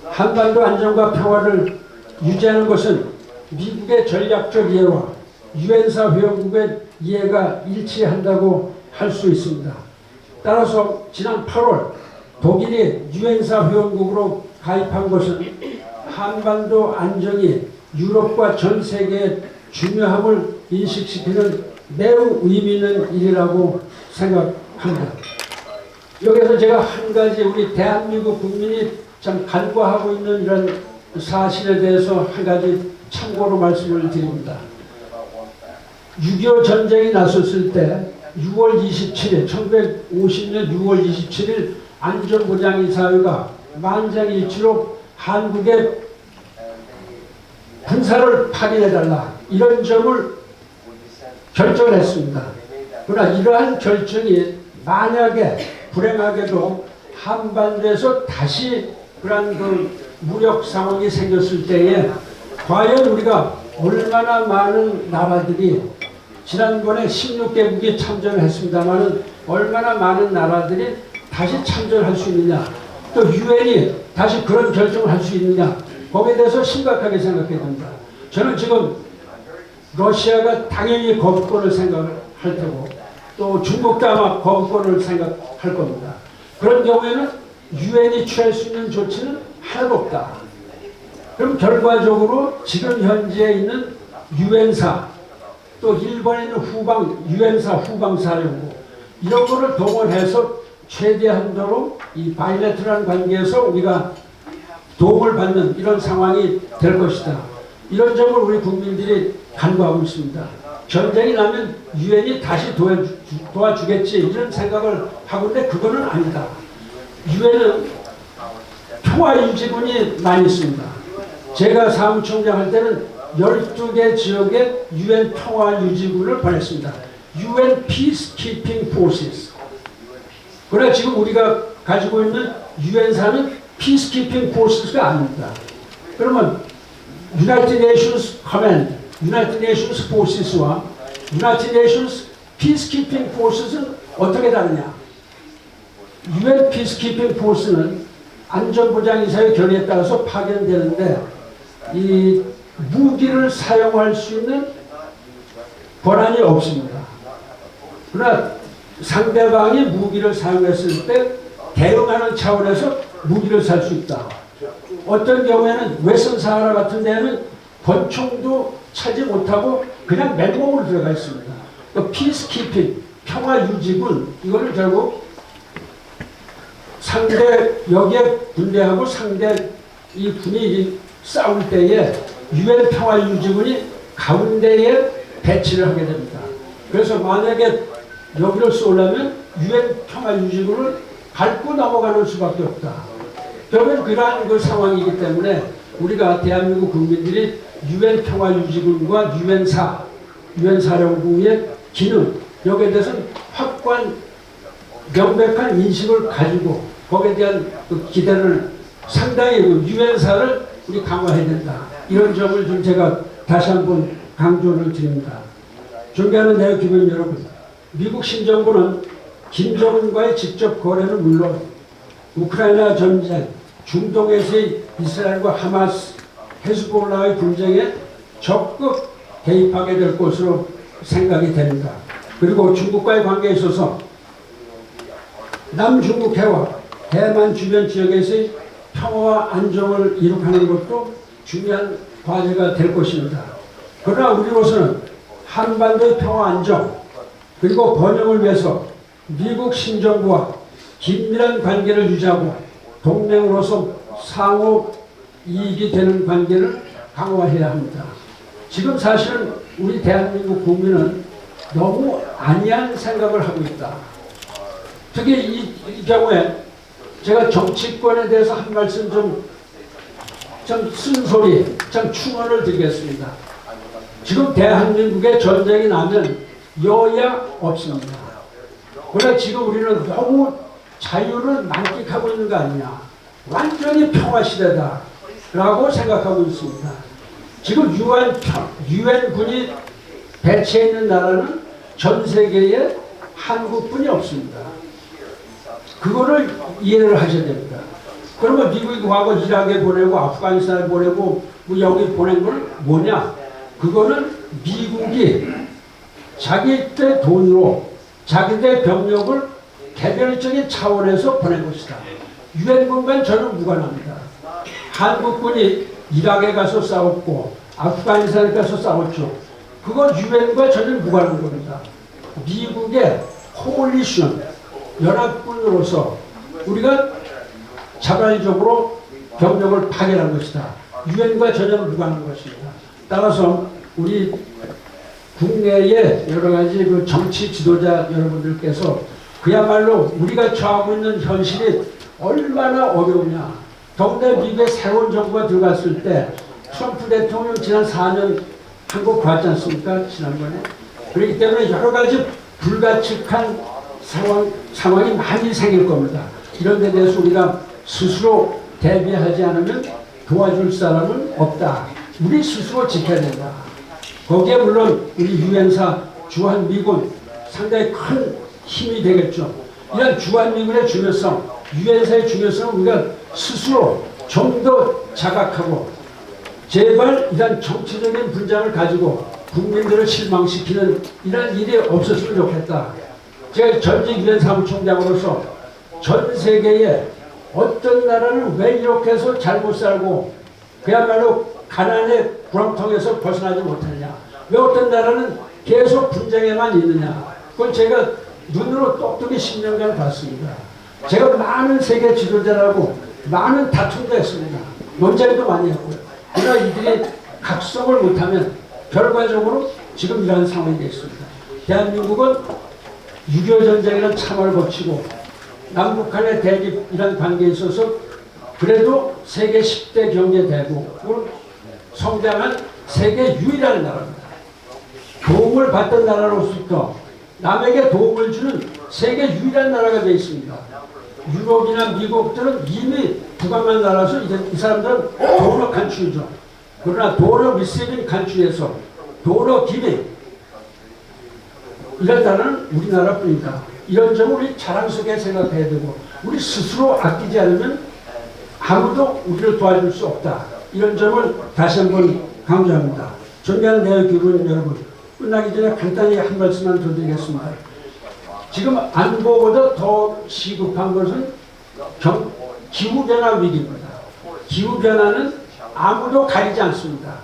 한반도 안정과 평화를 유지하는 것은 미국의 전략적 이해와 유엔사 회원국의 이해가 일치한다고 할 수 있습니다. 따라서 지난 8월 독일이 유엔사 회원국으로 가입한 것은 한반도 안정이 유럽과 전 세계의 중요함을 인식시키는 매우 의미 있는 일이라고 생각합니다. 여기서 제가 한 가지 우리 대한민국 국민이 참 간과하고 있는 이런 사실에 대해서 한 가지 참고로 말씀을 드립니다. 6.25 전쟁이 났었을 때 6월 27일, 1950년 6월 27일 안전보장이사회가 만장일치로 한국에 군사를 파견해달라 이런 점을 결정을 했습니다. 그러나 이러한 결정이 만약에 불행하게도 한반도에서 다시 그러한 그 무력 상황이 생겼을 때에 과연 우리가 얼마나 많은 나라들이 지난번에 16개국이 참전을 했습니다만 얼마나 많은 나라들이 다시 참전할 수 있느냐, 또 유엔이 다시 그런 결정을 할 수 있느냐, 거기에 대해서 심각하게 생각해야 됩니다. 저는 지금 러시아가 당연히 거부권을 생각할 테고 또 중국도 아마 거부권을 생각할 겁니다. 그런 경우에는 유엔이 취할 수 있는 조치는 하나도 없다. 그럼 결과적으로 지금 현재 있는 유엔사, 또 일본에 있는 유엔사 후방사령부 이런 거를 동원해서 최대한도로 이 바이래터럴 관계에서 우리가 도움을 받는 이런 상황이 될 것이다. 이런 점을 우리 국민들이 간과하고 있습니다. 전쟁이 나면 유엔이 다시 도와주겠지 이런 생각을 하고 있는데 그거는 아니다. 유엔은 평화유지군이 많이 있습니다. 제가 사무총장 할 때는 12개 지역에 유엔 평화유지군을 보냈습니다. UN Peacekeeping Forces. 그러나 지금 우리가 가지고 있는 유엔사는 Peacekeeping Forces가 아닙니다. 그러면 United Nations Command, United Nations Forces와 United Nations Peacekeeping Forces는 어떻게 다르냐? UN Peacekeeping Force는 안전보장이사회 결의에 따라서 파견되는데 이 무기를 사용할 수 있는 권한이 없습니다. 그러나 상대방이 무기를 사용했을 때 대응하는 차원에서 무기를 살 수 있다. 어떤 경우에는 웨스턴사하라 같은 데는 권총도 차지 못하고 그냥 맨몸으로 들어가 있습니다. 피스키핑, 평화유지군 이거를 결국 상대 여기에 군대하고 상대 이 군이 싸울 때에 유엔 평화유지군이 가운데에 배치를 하게 됩니다. 그래서 만약에 여기를 쏘려면 유엔 평화유지군을 밟고 넘어가는 수밖에 없다. 결국은 그러한 그 상황이기 때문에 우리가 대한민국 국민들이 유엔 평화유지군과 유엔사령부의 기능 여기에 대해서는 확고한 명백한 인식을 가지고 거기에 대한 그 기대를 상당히 그 유엔사를 우리 강화해야 된다. 이런 점을 좀 제가 다시 한번 강조를 드립니다. 존경하는 내외 국민 여러분, 미국 신정부는 김정은과의 직접 거래는 물론 우크라이나 전쟁, 중동에서의 이스라엘과 하마스, 헤즈볼라의 분쟁에 적극 개입하게 될 것으로 생각이 됩니다. 그리고 중국과의 관계에 있어서 남중국 해와 대만 주변 지역에서의 평화와 안정을 이룩하는 것도 중요한 과제가 될 것입니다. 그러나 우리로서는 한반도의 평화 안정 그리고 번영을 위해서 미국 신정부와 긴밀한 관계를 유지하고 동맹으로서 상호 이익이 되는 관계를 강화해야 합니다. 지금 사실은 우리 대한민국 국민은 너무 안이한 생각을 하고 있다. 특히 이 경우에 제가 정치권에 대해서 한 말씀 좀 쓴소리, 좀 충언을 드리겠습니다. 지금 대한민국에 전쟁이 나면 여야 없습니다. 그러나 지금 우리는 너무 자유를 만끽하고 있는 거 아니냐. 완전히 평화시대다 라고 생각하고 있습니다. 지금 유엔군이 배치해 있는 나라는 전 세계에 한국뿐이 없습니다. 그거를 이해를 하셔야 됩니다. 그러면 미국이 과거 이라크에 보내고 아프가니스탄에 보내고 뭐 여기 보낸 건 뭐냐? 그거는 미국이 자기들 돈으로 자기들 병력을 개별적인 차원에서 보낸 것이다. 유엔군과는 저는 무관합니다. 한국군이 이락에 가서 싸웠고 아프가니스탄에 가서 싸웠죠. 그건 유엔과 전혀 무관한 겁니다. 미국의 코올리션 연합군으로서 우리가 자발적으로 병력을 파견한 것이다. 유엔과 전혀 무관한 것입니다. 따라서 우리 국내의 여러 가지 그 정치 지도자 여러분들께서 그야말로 우리가 처하고 있는 현실이 얼마나 어려우냐. 더군다나 미국의 새로운 정부가 들어갔을 때 트럼프 대통령 지난 4년 한국 갔지 않습니까? 지난번에. 그렇기 때문에 여러 가지 불가측한 상황이 많이 생길 겁니다. 이런 데 대해서 우리가 스스로 대비하지 않으면 도와줄 사람은 없다. 우리 스스로 지켜야 된다. 거기에 물론 우리 유엔사 주한미군 상당히 큰 힘이 되겠죠. 이런 주한미군의 중요성, 유엔사의 중요성을 우리가 스스로 좀 더 자각하고 제발 이런 정치적인 분장을 가지고 국민들을 실망시키는 이런 일이 없었으면 좋겠다. 제가 전직 유엔 사무총장으로서 전 세계에 어떤 나라는 왜 이렇게 해서 잘못 살고 그야말로 가난의 구렁텅이에서 벗어나지 못하냐. 왜 어떤 나라는 계속 분쟁에만 있느냐. 그건 제가 눈으로 똑똑히 10년간 봤습니다. 제가 많은 세계 지도자라고 많은 다툼도 했습니다. 논쟁도 많이 했고요. 그러나 이들이 각성을 못하면 결과적으로 지금 이러한 상황이 됐습니다. 대한민국은 6.25 전쟁이라는 참화를 거치고 남북한의 대립 이런 관계에 있어서 그래도 세계 10대 경제대국으로 성장한 세계 유일한 나라입니다. 도움을 받던 나라로부터 남에게 도움을 주는 세계 유일한 나라가 되어 있습니다. 유럽이나 미국들은 이미 부강한 나라서 이 사람들은 도너 간추이죠. 그러나 도너 리시빙 간추에서 도너 기빙 이런 나라는 우리나라뿐이다. 이런 점을 우리 자랑스럽게 생각해야 되고 우리 스스로 아끼지 않으면 아무도 우리를 도와줄 수 없다. 이런 점을 다시 한번 강조합니다. 존경하는 대외교민 여러분, 끝나기 전에 간단히 한 말씀만 더 드리겠습니다. 지금 안보보다 더 시급한 것은 기후변화 위기입니다. 기후변화는 아무도 가리지 않습니다.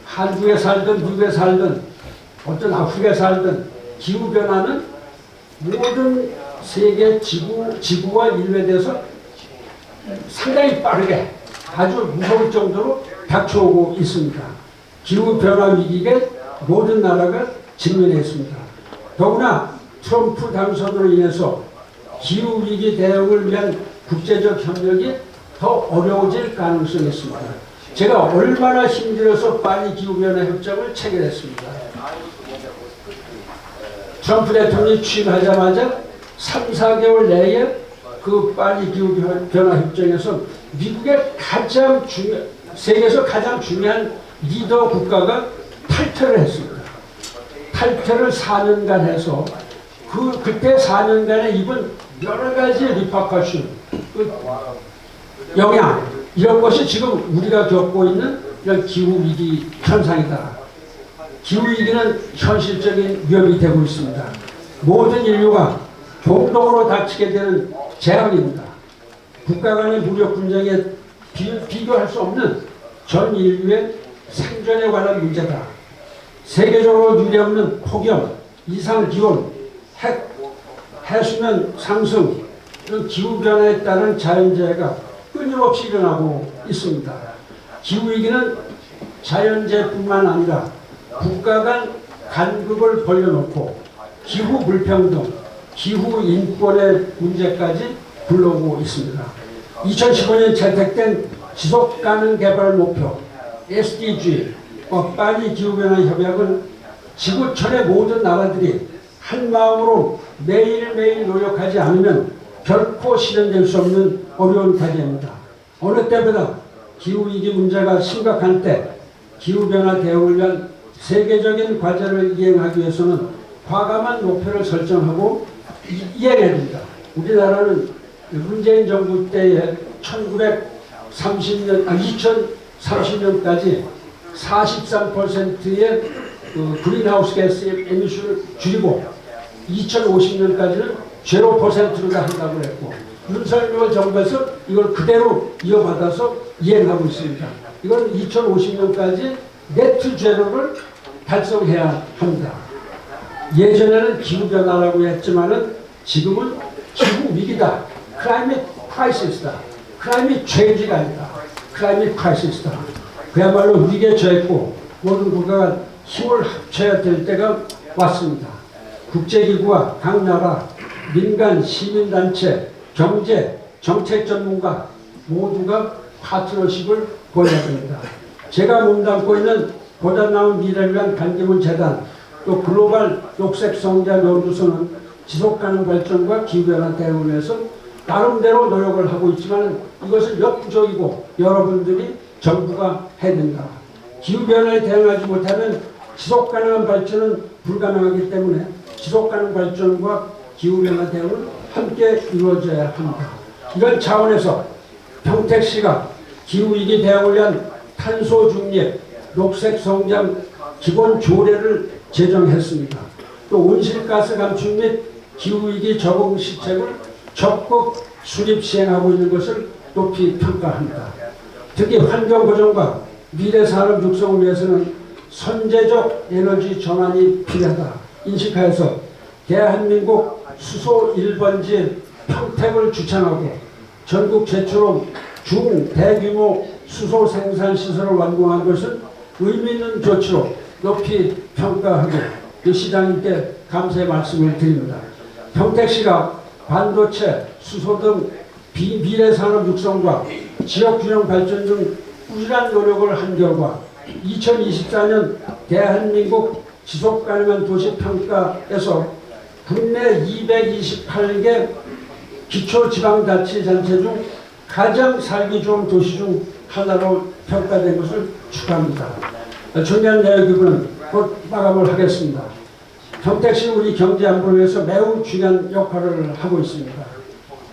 한국에 살든 미국에 살든 어떤 아프리카에 살든 기후변화는 모든 세계 지구와 인류에 대해서 상당히 빠르게 아주 무서울 정도로 닥쳐오고 있습니다. 기후변화 위기에 모든 나라가 직면했습니다. 더구나 트럼프 당선으로 인해서 기후위기 대응을 위한 국제적 협력이 더 어려워질 가능성이 있습니다. 제가 얼마나 힘들어서 파리 기후변화 협정을 체결했습니다. 트럼프 대통령이 취임하자마자 3, 4개월 내에 그 파리 기후변화 협정에서 미국의 세계에서 가장 중요한 리더 국가가 탈퇴를 했습니다. 탈퇴를 4년간 해서 그때 4년간에 입은 여러 가지 리퍼커션, 영향 이런 것이 지금 우리가 겪고 있는 이런 기후위기 현상이다. 기후위기는 현실적인 위협이 되고 있습니다. 모든 인류가 공동으로 닥치게 되는 재앙입니다. 국가 간의 무력 분쟁에 비교할 수 없는 전 인류의 생존에 관한 문제다. 세계적으로 유례없는 폭염, 이상기온, 해수면 상승, 이런 기후변화에 따른 자연재해가 끊임없이 일어나고 있습니다. 기후위기는 자연재해뿐만 아니라 국가 간 간극을 벌려놓고 기후 불평등, 기후 인권의 문제까지 불러오고 있습니다. 2015년 채택된 지속가능 개발 목표 SDG, 파리 기후변화 협약은 지구촌의 모든 나라들이 한 마음으로 매일매일 노력하지 않으면 결코 실현될 수 없는 어려운 과제입니다. 어느 때보다 기후위기 문제가 심각한 때 기후변화 대응을 위한 세계적인 과제를 이행하기 위해서는 과감한 목표를 설정하고 이행해야 됩니다. 우리나라는 문재인 정부 때에 2030년까지 43%의 그린하우스 가스 에미션을 줄이고 2050년까지는 0%로 한다고 했고, 윤석열 정부에서 이걸 그대로 이어받아서 이행하고 있습니다. 이건 2050년까지 네트 제로를 달성해야 합니다. 예전에는 기후변화라고 했지만은 지금은 기후위기다. 클라이밋 크라이시스다. 클라이밋 체인지가 아니다. 클라이밋 크라이시스다. 그야말로 위기에 처했고 모든 국가가 힘을 합쳐야 될 때가 왔습니다. 국제기구와 각 나라, 민간, 시민단체, 경제, 정책 전문가 모두가 파트너십을 보여야 됩니다. 제가 몸담고 있는 보다 나은 미래를 위한 반기문 재단, 또 글로벌 녹색성장 연구소는 지속가능 발전과 기후변화 대응을 위해서 나름대로 노력을 하고 있지만 이것은 역부족이고 여러분들이 정부가 해야 된다. 기후변화에 대응하지 못하면 지속가능한 발전은 불가능하기 때문에 지속가능 발전과 기후변화 대응은 함께 이루어져야 합니다. 이런 차원에서 평택시가 기후위기 대응을 위한 탄소 중립, 녹색 성장 기본 조례를 제정했습니다. 또 온실가스 감축 및 기후위기 적응 시책을 적극 수립 시행하고 있는 것을 높이 평가합니다. 특히 환경 보존과 미래 산업 육성을 위해서는 선제적 에너지 전환이 필요하다 인식하여서 대한민국 수소 1번지 평택을 주창하고 전국 최초로 중대규모 수소 생산 시설을 완공한 것은 의미 있는 조치로 높이 평가하고 이 시장님께 감사의 말씀을 드립니다. 평택시가 반도체, 수소 등 미래 산업 육성과 지역 균형 발전 등 꾸준한 노력을 한 결과 2024년 대한민국 지속가능한 도시평가에서 국내 228개 기초지방자치단체 중 가장 살기 좋은 도시 중 하나로 평가된 것을 축하합니다. 중요한 내용은 곧 마감을 하겠습니다. 평택시는 우리 경제 안보를 위해서 매우 중요한 역할을 하고 있습니다.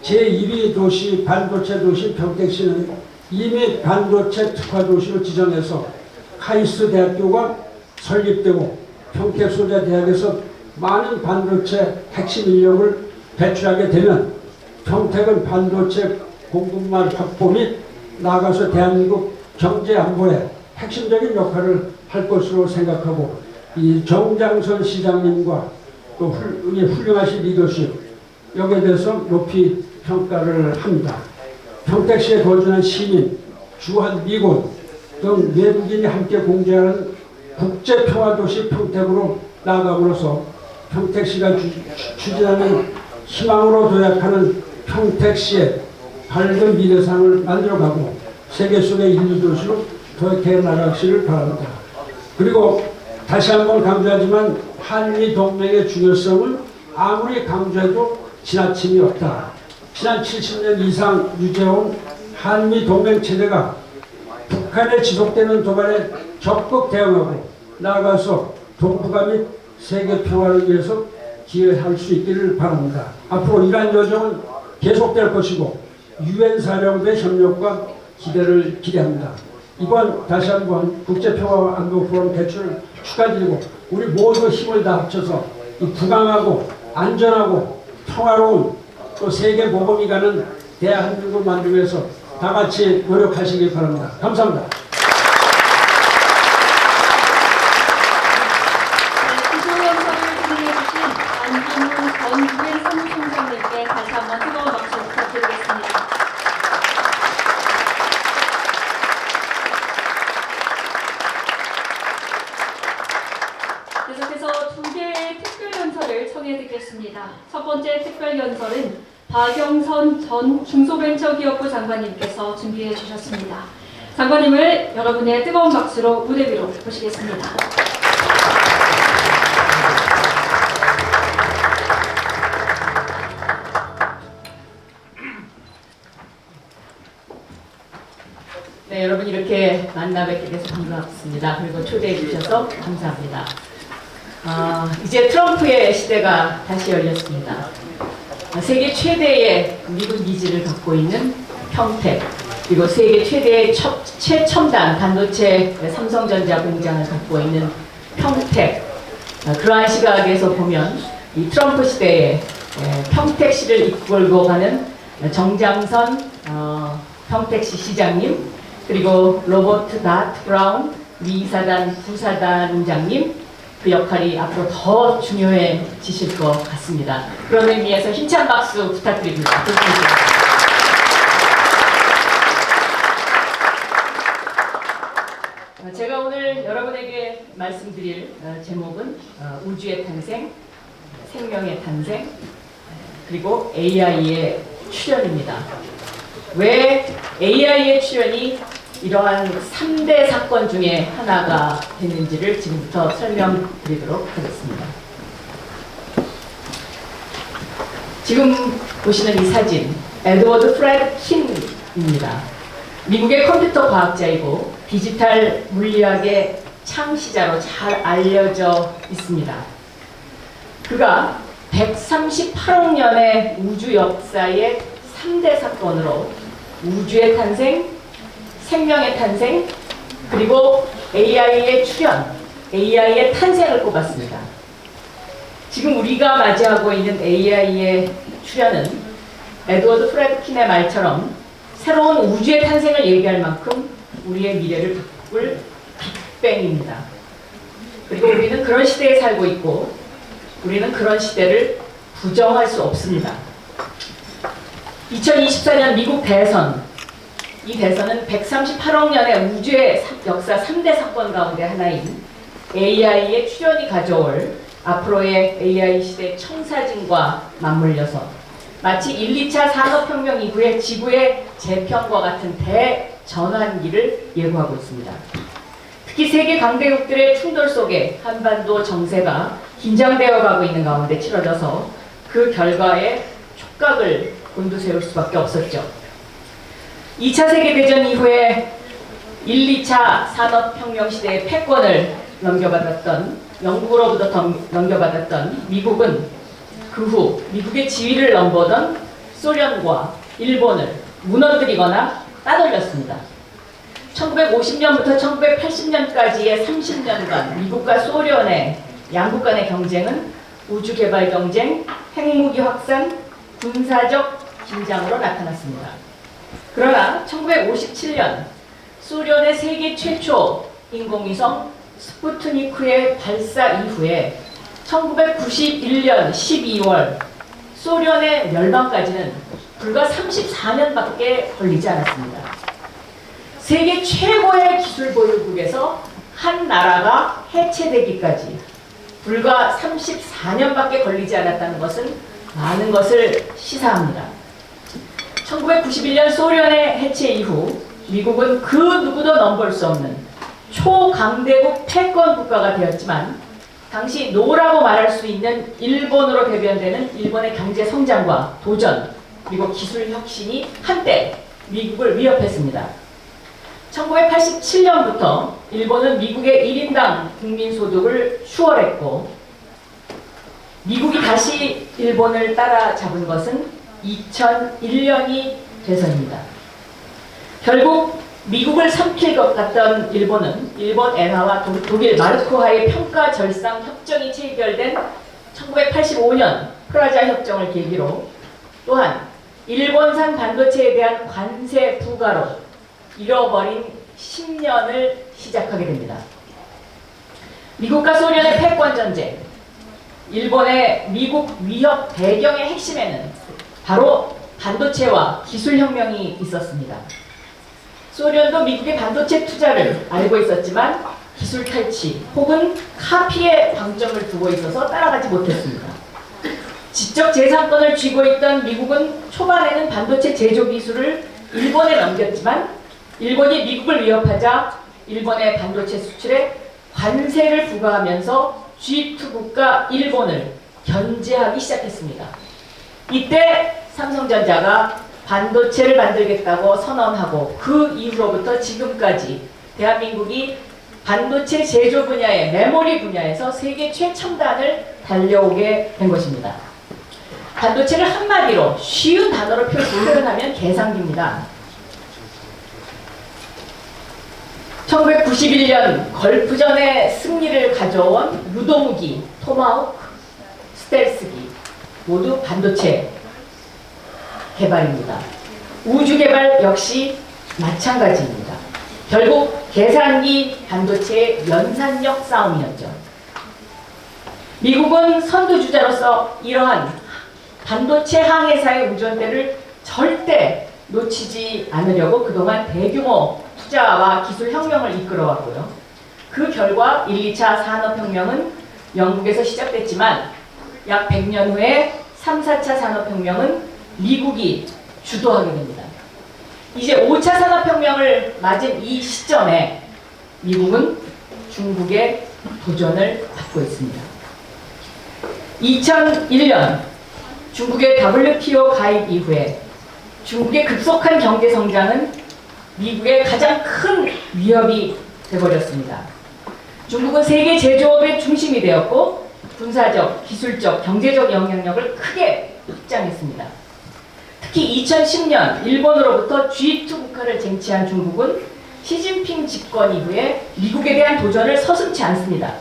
제1위 도시 반도체 도시 평택시는 이미 반도체 특화 도시로 지정해서 카이스트 대학교가 설립되고 평택 소재 대학에서 많은 반도체 핵심 인력을 배출하게 되면 평택은 반도체 공급망 확보 및 나아가서 대한민국 경제 안보에 핵심적인 역할을 할 것으로 생각하고 이 정장선 시장님과 또 훌륭하신 리더십 여기에 대해서 높이 평가를 합니다. 평택시에 거주하는 시민, 주한 미군 등 외국인이 함께 공제하는 국제평화도시 평택으로 나아감으로써 평택시가 추진하는 희망으로 도약하는 평택시의 밝은 미래상을 만들어가고 세계 속의 인류도시로 도약해 나가시를 바랍니다. 그리고 다시 한번 강조하지만 한미 동맹의 중요성을 아무리 강조해도 지나침이 없다. 지난 70년 이상 유지해온 한미 동맹 체제가 북한에 지속되는 도발에 적극 대응하고 나아가서 동북아 및 세계 평화를 위해서 기여할 수 있기를 바랍니다. 앞으로 이러한 여정은 계속될 것이고 유엔 사령부의 협력과 기대를 기대합니다. 이번 다시 한번 국제평화안보4럼 개최를 축하드리고 우리 모두 힘을 다 합쳐서 이 부강하고 안전하고 평화로운 또 세계 모범이 가는 대한민국을 만들기 위해서 다 같이 노력하시기 바랍니다. 감사합니다. 기조연설을 진행해주신 안기문 전 유엔 사무총장님께 다시 한번 뜨거운 박수 부탁드리겠습니다. 계속해서 두 개의 특별연설을 청해드리겠습니다. 첫 번째 특별연설은 박영선 전 중소벤처기업부 장관님께서 준비해 주셨습니다. 장관님을 여러분의 뜨거운 박수로 무대 위로 모시겠습니다. 네, 여러분 이렇게 만나 뵙게 돼서 반갑습니다. 그리고 초대해 주셔서 감사합니다. 이제 트럼프의 시대가 다시 열렸습니다. 세계 최대의 미군 기지를 갖고 있는 평택, 그리고 세계 최대의 최첨단 반도체 삼성전자 공장을 갖고 있는 평택, 그러한 시각에서 보면 이 트럼프 시대에 평택시를 이끌고 가는 정장선 평택시 시장님, 그리고 로버트 나트 브라운 미사단 부사단장님, 그 역할이 앞으로 더 중요해지실 것 같습니다. 그런 의미에서 힘찬 박수 부탁드립니다. 제가 오늘 여러분에게 말씀드릴 제목은 우주의 탄생, 생명의 탄생, 그리고 AI의 출현입니다. 왜 AI의 출현이 이러한 3대 사건 중에 하나가 되는지를 지금부터 설명드리도록 하겠습니다. 지금 보시는 이 사진, 에드워드 프레드 킨입니다. 미국의 컴퓨터 과학자이고 디지털 물리학의 창시자로 잘 알려져 있습니다. 그가 138억 년의 우주 역사의 3대 사건으로 우주의 탄생, 생명의 탄생, 그리고 AI의 출현, AI의 탄생을 꼽았습니다. 지금 우리가 맞이하고 있는 AI의 출현은 에드워드 프레드킨의 말처럼 새로운 우주의 탄생을 얘기할 만큼 우리의 미래를 바꿀 빅뱅입니다. 그리고 우리는 그런 시대에 살고 있고 우리는 그런 시대를 부정할 수 없습니다. 2024년 미국 대선, 이 대선은 138억 년의 우주의 역사 3대 사건 가운데 하나인 AI의 출현이 가져올 앞으로의 AI 시대 청사진과 맞물려서 마치 1, 2차 산업혁명 이후의 지구의 재편과 같은 대전환기를 예고하고 있습니다. 특히 세계 강대국들의 충돌 속에 한반도 정세가 긴장되어 가고 있는 가운데 치러져서 그 결과에 촉각을 곤두세울 수밖에 없었죠. 2차 세계대전 이후에 1, 2차 산업혁명 시대의 패권을 영국으로부터 넘겨받았던 미국은 그 후 미국의 지위를 넘보던 소련과 일본을 무너뜨리거나 따돌렸습니다. 1950년부터 1980년까지의 30년간 미국과 소련의 양국 간의 경쟁은 우주개발 경쟁, 핵무기 확산, 군사적 긴장으로 나타났습니다. 그러나 1957년 소련의 세계 최초 인공위성 스푸트니크의 발사 이후에 1991년 12월 소련의 멸망까지는 불과 34년밖에 걸리지 않았습니다. 세계 최고의 기술 보유국에서 한 나라가 해체되기까지 불과 34년밖에 걸리지 않았다는 것은 많은 것을 시사합니다. 1991년 소련의 해체 이후 미국은 그 누구도 넘볼 수 없는 초강대국 패권 국가가 되었지만 당시 노라고 말할 수 있는 일본으로 대변되는 일본의 경제 성장과 도전 그리고 기술 혁신이 한때 미국을 위협했습니다. 1987년부터 일본은 미국의 1인당 국민소득을 추월했고 미국이 다시 일본을 따라잡은 것은 2001년이 돼서입니다. 결국 미국을 삼킬 것 같던 일본은 일본 엔화와 독일 마르크화의 평가 절상 협정이 체결된 1985년 프라자 협정을 계기로 또한 일본산 반도체에 대한 관세 부과로 잃어버린 10년을 시작하게 됩니다. 미국과 소련의 패권 전쟁, 일본의 미국 위협 배경의 핵심에는 바로 반도체와 기술혁명이 있었습니다. 소련도 미국의 반도체 투자를 알고 있었지만 기술 탈취 혹은 카피에 방점을 두고 있어서 따라가지 못했습니다. 지적 재산권을 쥐고 있던 미국은 초반에는 반도체 제조 기술을 일본에 넘겼지만 일본이 미국을 위협하자 일본의 반도체 수출에 관세를 부과하면서 G2 국가 일본을 견제하기 시작했습니다. 이때 삼성전자가 반도체를 만들겠다고 선언하고 그 이후로부터 지금까지 대한민국이 반도체 제조 분야의 메모리 분야에서 세계 최첨단을 달려오게 된 것입니다. 반도체를 한마디로 쉬운 단어로 표현하면 계산기입니다. 1991년 걸프전의 승리를 가져온 유도무기, 토마호크, 스텔스기 모두 반도체 개발입니다. 우주 개발 역시 마찬가지입니다. 결국 계산기 반도체의 연산력 싸움이었죠. 미국은 선두주자로서 이러한 반도체 항해사의 운전대를 절대 놓치지 않으려고 그동안 대규모 투자와 기술 혁명을 이끌어왔고요. 그 결과 1, 2차 산업혁명은 영국에서 시작됐지만 약 100년 후에 3, 4차 산업혁명은 미국이 주도하게 됩니다. 이제 5차 산업혁명을 맞은 이 시점에 미국은 중국의 도전을 받고 있습니다. 2001년 중국의 WTO 가입 이후에 중국의 급속한 경제 성장은 미국의 가장 큰 위협이 되어버렸습니다. 중국은 세계 제조업의 중심이 되었고 군사적, 기술적, 경제적 영향력을 크게 확장했습니다. 특히 2010년 일본으로부터 G2 국가를 쟁취한 중국은 시진핑 집권 이후에 미국에 대한 도전을 서슴지 않습니다.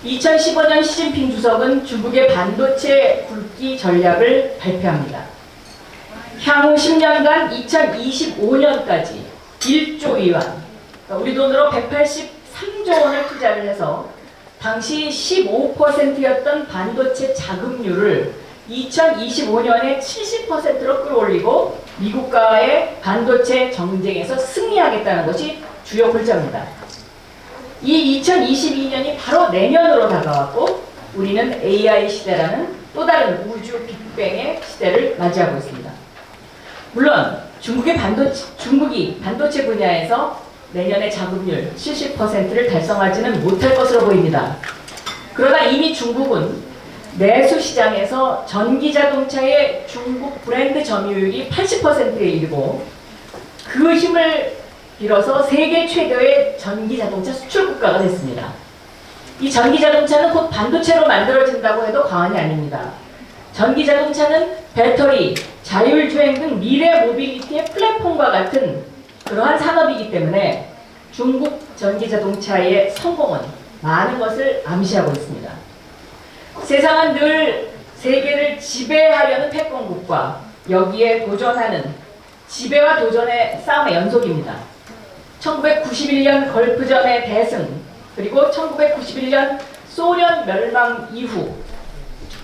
2015년 시진핑 주석은 중국의 반도체 굵기 전략을 발표합니다. 향후 10년간 2025년까지 1조 위안, 우리 돈으로 183조 원을 투자를 해서 당시 15%였던 반도체 자금률을 2025년에 70%로 끌어올리고 미국과의 반도체 경쟁에서 승리하겠다는 것이 주요 골자입니다. 이 2022년이 바로 내년으로 다가왔고 우리는 AI 시대라는 또 다른 우주 빅뱅의 시대를 맞이하고 있습니다. 물론 중국이 반도체 분야에서 내년에 자금률 70%를 달성하지는 못할 것으로 보입니다. 그러나 이미 중국은 내수 시장에서 전기 자동차의 중국 브랜드 점유율이 80%에 이르고 그 힘을 빌어서 세계 최대의 전기 자동차 수출 국가가 됐습니다. 이 전기 자동차는 곧 반도체로 만들어진다고 해도 과언이 아닙니다. 전기 자동차는 배터리, 자율주행 등 미래 모빌리티의 플랫폼과 같은 그러한 산업이기 때문에 중국 전기 자동차의 성공은 많은 것을 암시하고 있습니다. 세상은 늘 세계를 지배하려는 패권국과 여기에 도전하는 지배와 도전의 싸움의 연속입니다. 1991년 걸프전의 대승, 그리고 1991년 소련 멸망 이후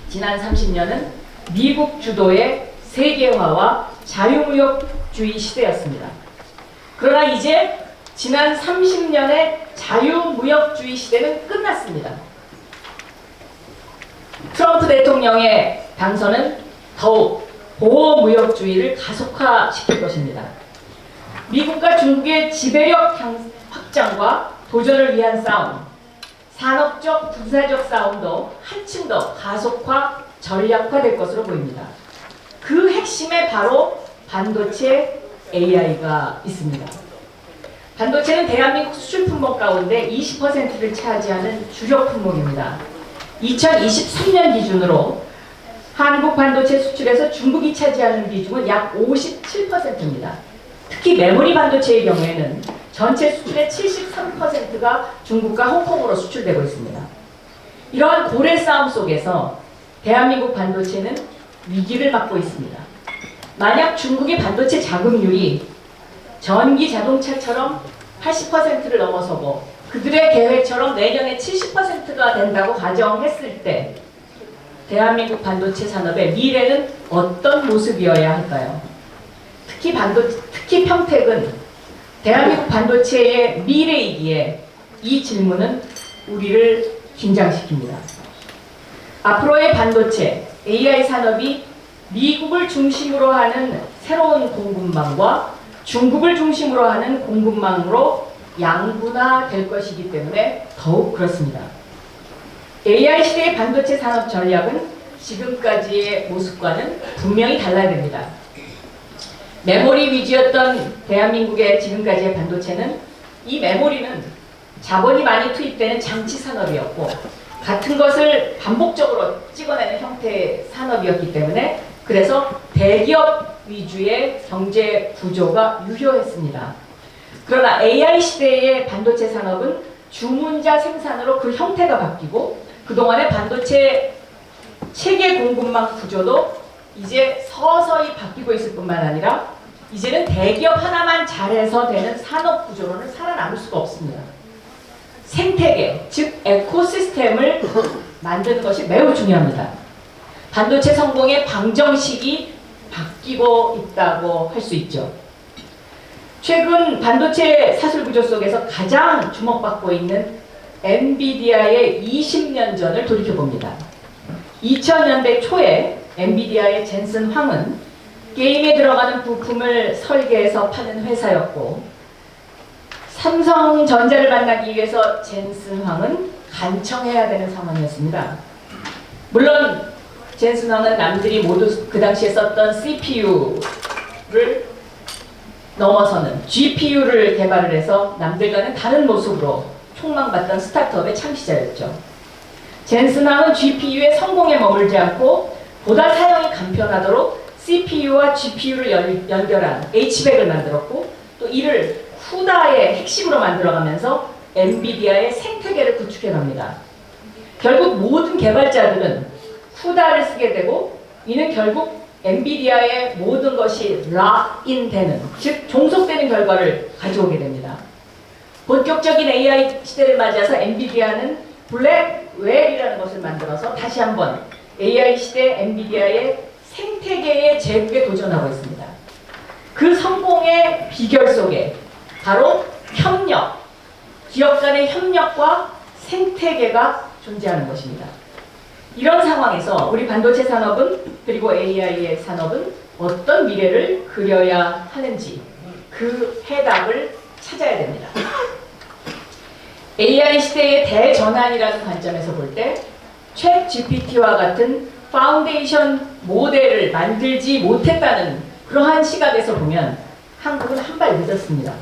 지난 30년은 미국 주도의 세계화와 자유무역주의 시대였습니다. 그러나 이제 지난 30년의 자유무역주의 시대는 끝났습니다. 트럼프 대통령의 당선은 더욱 보호무역주의를 가속화시킬 것입니다. 미국과 중국의 지배력 확장과 도전을 위한 싸움, 산업적, 군사적 싸움도 한층 더 가속화, 전략화될 것으로 보입니다. 그 핵심에 바로 반도체 AI가 있습니다. 반도체는 대한민국 수출 품목 가운데 20%를 차지하는 주력 품목입니다. 2023년 기준으로 한국 반도체 수출에서 중국이 차지하는 비중은 약 57%입니다. 특히 메모리 반도체의 경우에는 전체 수출의 73%가 중국과 홍콩으로 수출되고 있습니다. 이러한 고래 싸움 속에서 대한민국 반도체는 위기를 맞고 있습니다. 만약 중국의 반도체 자금률이 전기 자동차처럼 80%를 넘어서고 그들의 계획처럼 내년에 70%가 된다고 가정했을 때 대한민국 반도체 산업의 미래는 어떤 모습이어야 할까요? 특히 평택은 대한민국 반도체의 미래이기에 이 질문은 우리를 긴장시킵니다. 앞으로의 반도체, AI 산업이 미국을 중심으로 하는 새로운 공급망과 중국을 중심으로 하는 공급망으로 양분화될 것이기 때문에 더욱 그렇습니다. AI 시대의 반도체 산업 전략은 지금까지의 모습과는 분명히 달라야 됩니다. 메모리 위주였던 대한민국의 지금까지의 반도체는 이 메모리는 자본이 많이 투입되는 장치 산업이었고 같은 것을 반복적으로 찍어내는 형태의 산업이었기 때문에 그래서 대기업 위주의 경제 구조가 유효했습니다. 그러나 AI 시대의 반도체 산업은 주문자 생산으로 그 형태가 바뀌고 그동안의 반도체 체계 공급망 구조도 이제 서서히 바뀌고 있을 뿐만 아니라 이제는 대기업 하나만 잘해서 되는 산업 구조로는 살아남을 수가 없습니다. 생태계, 즉 에코시스템을 만드는 것이 매우 중요합니다. 반도체 성공의 방정식이 바뀌고 있다고 할 수 있죠. 최근 반도체 사슬 구조 속에서 가장 주목받고 있는 엔비디아의 20년 전을 돌이켜봅니다. 2000년대 초에 엔비디아의 젠슨 황은 게임에 들어가는 부품을 설계해서 파는 회사였고 삼성전자를 만나기 위해서 젠슨 황은 간청해야 되는 상황이었습니다. 물론 젠슨 황은 남들이 모두 그 당시에 썼던 CPU를 넘어서는 GPU를 개발을 해서 남들과는 다른 모습으로 촉망받던 스타트업의 창시자였죠. 젠슨 황은 GPU의 성공에 머물지 않고 보다 사용이 간편하도록 CPU와 GPU를 연결한 H백을 만들었고 또 이를 후다의 핵심으로 만들어가면서 엔비디아의 생태계를 구축해 갑니다. 결국 모든 개발자들은 후다를 쓰게 되고 이는 결국 엔비디아의 모든 것이 락인되는, 즉 종속되는 결과를 가져오게 됩니다. 본격적인 AI 시대를 맞이해서 엔비디아는 블랙웰이라는 것을 만들어서 다시 한번 AI 시대 엔비디아의 생태계의 제국에 도전하고 있습니다. 그 성공의 비결 속에 바로 협력, 기업 간의 협력과 생태계가 존재하는 것입니다. 이런 상황에서 우리 반도체 산업은 그리고 AI의 산업은 어떤 미래를 그려야 하는지 그 해답을 찾아야 됩니다. AI 시대의 대전환이라는 관점에서 볼 때 챗 GPT와 같은 파운데이션 모델을 만들지 못했다는 그러한 시각에서 보면 한국은 한 발 늦었습니다.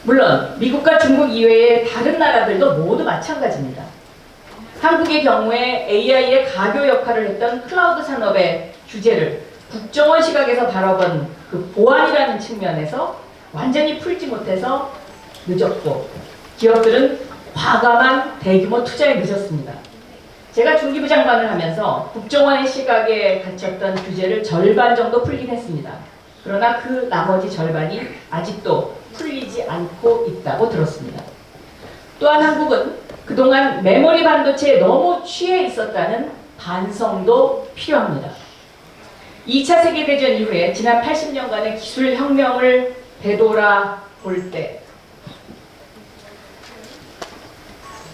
물론 미국과 중국 이외의 다른 나라들도 모두 마찬가지입니다. 한국의 경우에 AI의 가교 역할을 했던 클라우드 산업의 주제를 국정원 시각에서 바라본 그 보안이라는 측면에서 완전히 풀지 못해서 늦었고 기업들은 과감한 대규모 투자에 늦었습니다. 제가 중기부 장관을 하면서 국정원의 시각에 갇혔던 규제를 절반 정도 풀긴 했습니다. 그러나 그 나머지 절반이 아직도 풀리지 않고 있다고 들었습니다. 또한 한국은 그동안 메모리 반도체에 너무 취해 있었다는 반성도 필요합니다. 2차 세계대전 이후에 지난 80년간의 기술 혁명을 되돌아볼 때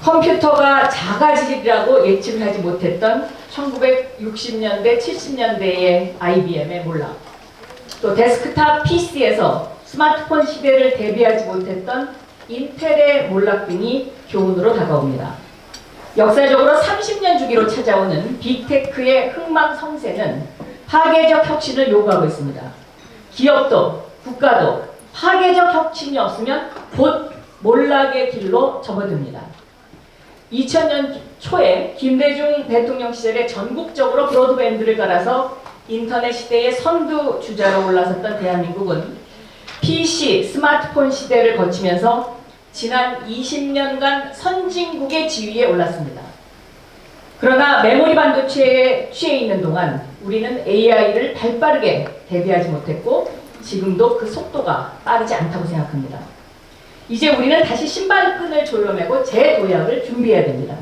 컴퓨터가 작아지리라고 예측을 하지 못했던 1960년대, 70년대의 IBM의 몰락, 또 데스크탑 PC에서 스마트폰 시대를 대비하지 못했던 인텔의 몰락 등이 교훈으로 다가옵니다. 역사적으로 30년 주기로 찾아오는 빅테크의 흥망성쇠는 파괴적 혁신을 요구하고 있습니다. 기업도 국가도 파괴적 혁신이 없으면 곧 몰락의 길로 접어듭니다. 2000년 초에 김대중 대통령 시절에 전국적으로 브로드밴드를 깔아서 인터넷 시대의 선두주자로 올라섰던 대한민국은 PC, 스마트폰 시대를 거치면서 지난 20년간 선진국의 지위에 올랐습니다. 그러나 메모리 반도체에 취해 있는 동안 우리는 AI를 발빠르게 대비하지 못했고 지금도 그 속도가 빠르지 않다고 생각합니다. 이제 우리는 다시 신발끈을 졸라매고 재도약을 준비해야 됩니다.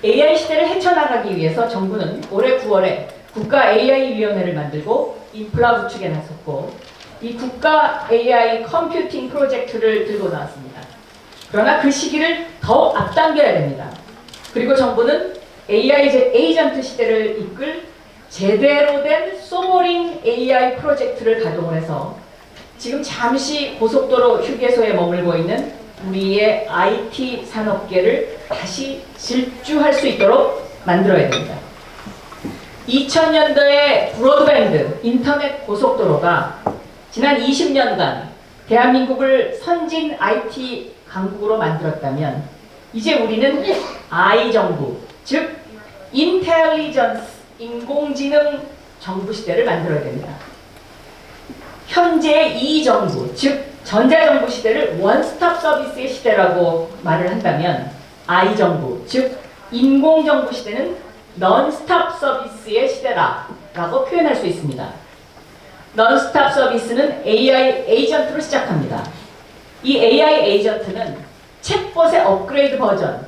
AI 시대를 헤쳐나가기 위해서 정부는 올해 9월에 국가 AI위원회를 만들고 인프라 구축에 나섰고 이 국가 AI 컴퓨팅 프로젝트를 들고 나왔습니다. 그러나 그 시기를 더욱 앞당겨야 됩니다. 그리고 정부는 AI 에이전트 시대를 이끌 제대로 된 소모링 AI 프로젝트를 가동을 해서 지금 잠시 고속도로 휴게소에 머물고 있는 우리의 IT 산업계를 다시 질주할 수 있도록 만들어야 됩니다. 2000년도에 브로드밴드, 인터넷 고속도로가 지난 20년간 대한민국을 선진 IT 강국으로 만들었다면 이제 우리는 I정부, 즉 인텔리전스, 인공지능 정부 시대를 만들어야 됩니다. 현재의 이 정부, 즉 전자정부 시대를 원스톱 서비스의 시대라고 말을 한다면 I정부, 즉 인공정부 시대는 넌스톱 서비스의 시대라고 표현할 수 있습니다. 넌스톱 서비스는 AI 에이전트로 시작합니다. 이 AI 에이전트는 챗봇의 업그레이드 버전,